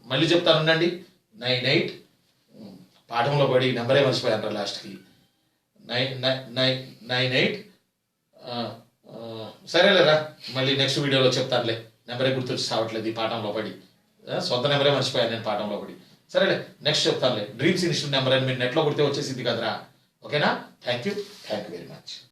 మళ్ళీ చెప్తాను ఉండండి. 98 పాఠంలో పడి నెంబరే మర్చిపోయాను లాస్ట్కి. 98 సరేలేరా, మళ్ళీ నెక్స్ట్ వీడియోలో చెప్తానులే. నెంబరే గుర్తొచ్చి రావట్లేదు ఈ పాఠంలో పడి. సొంత నెంబరే మర్చిపోయాను నేను పాఠంలో పడి. సరేలే, నెక్స్ట్ చెప్తానులే. డ్రీమ్స్ ఇన్స్టిట్యూట్ నెంబర్ అని మీరు నెట్లో కొడితే వచ్చేసింది కదరా. ఓకేనా? Thank you very much.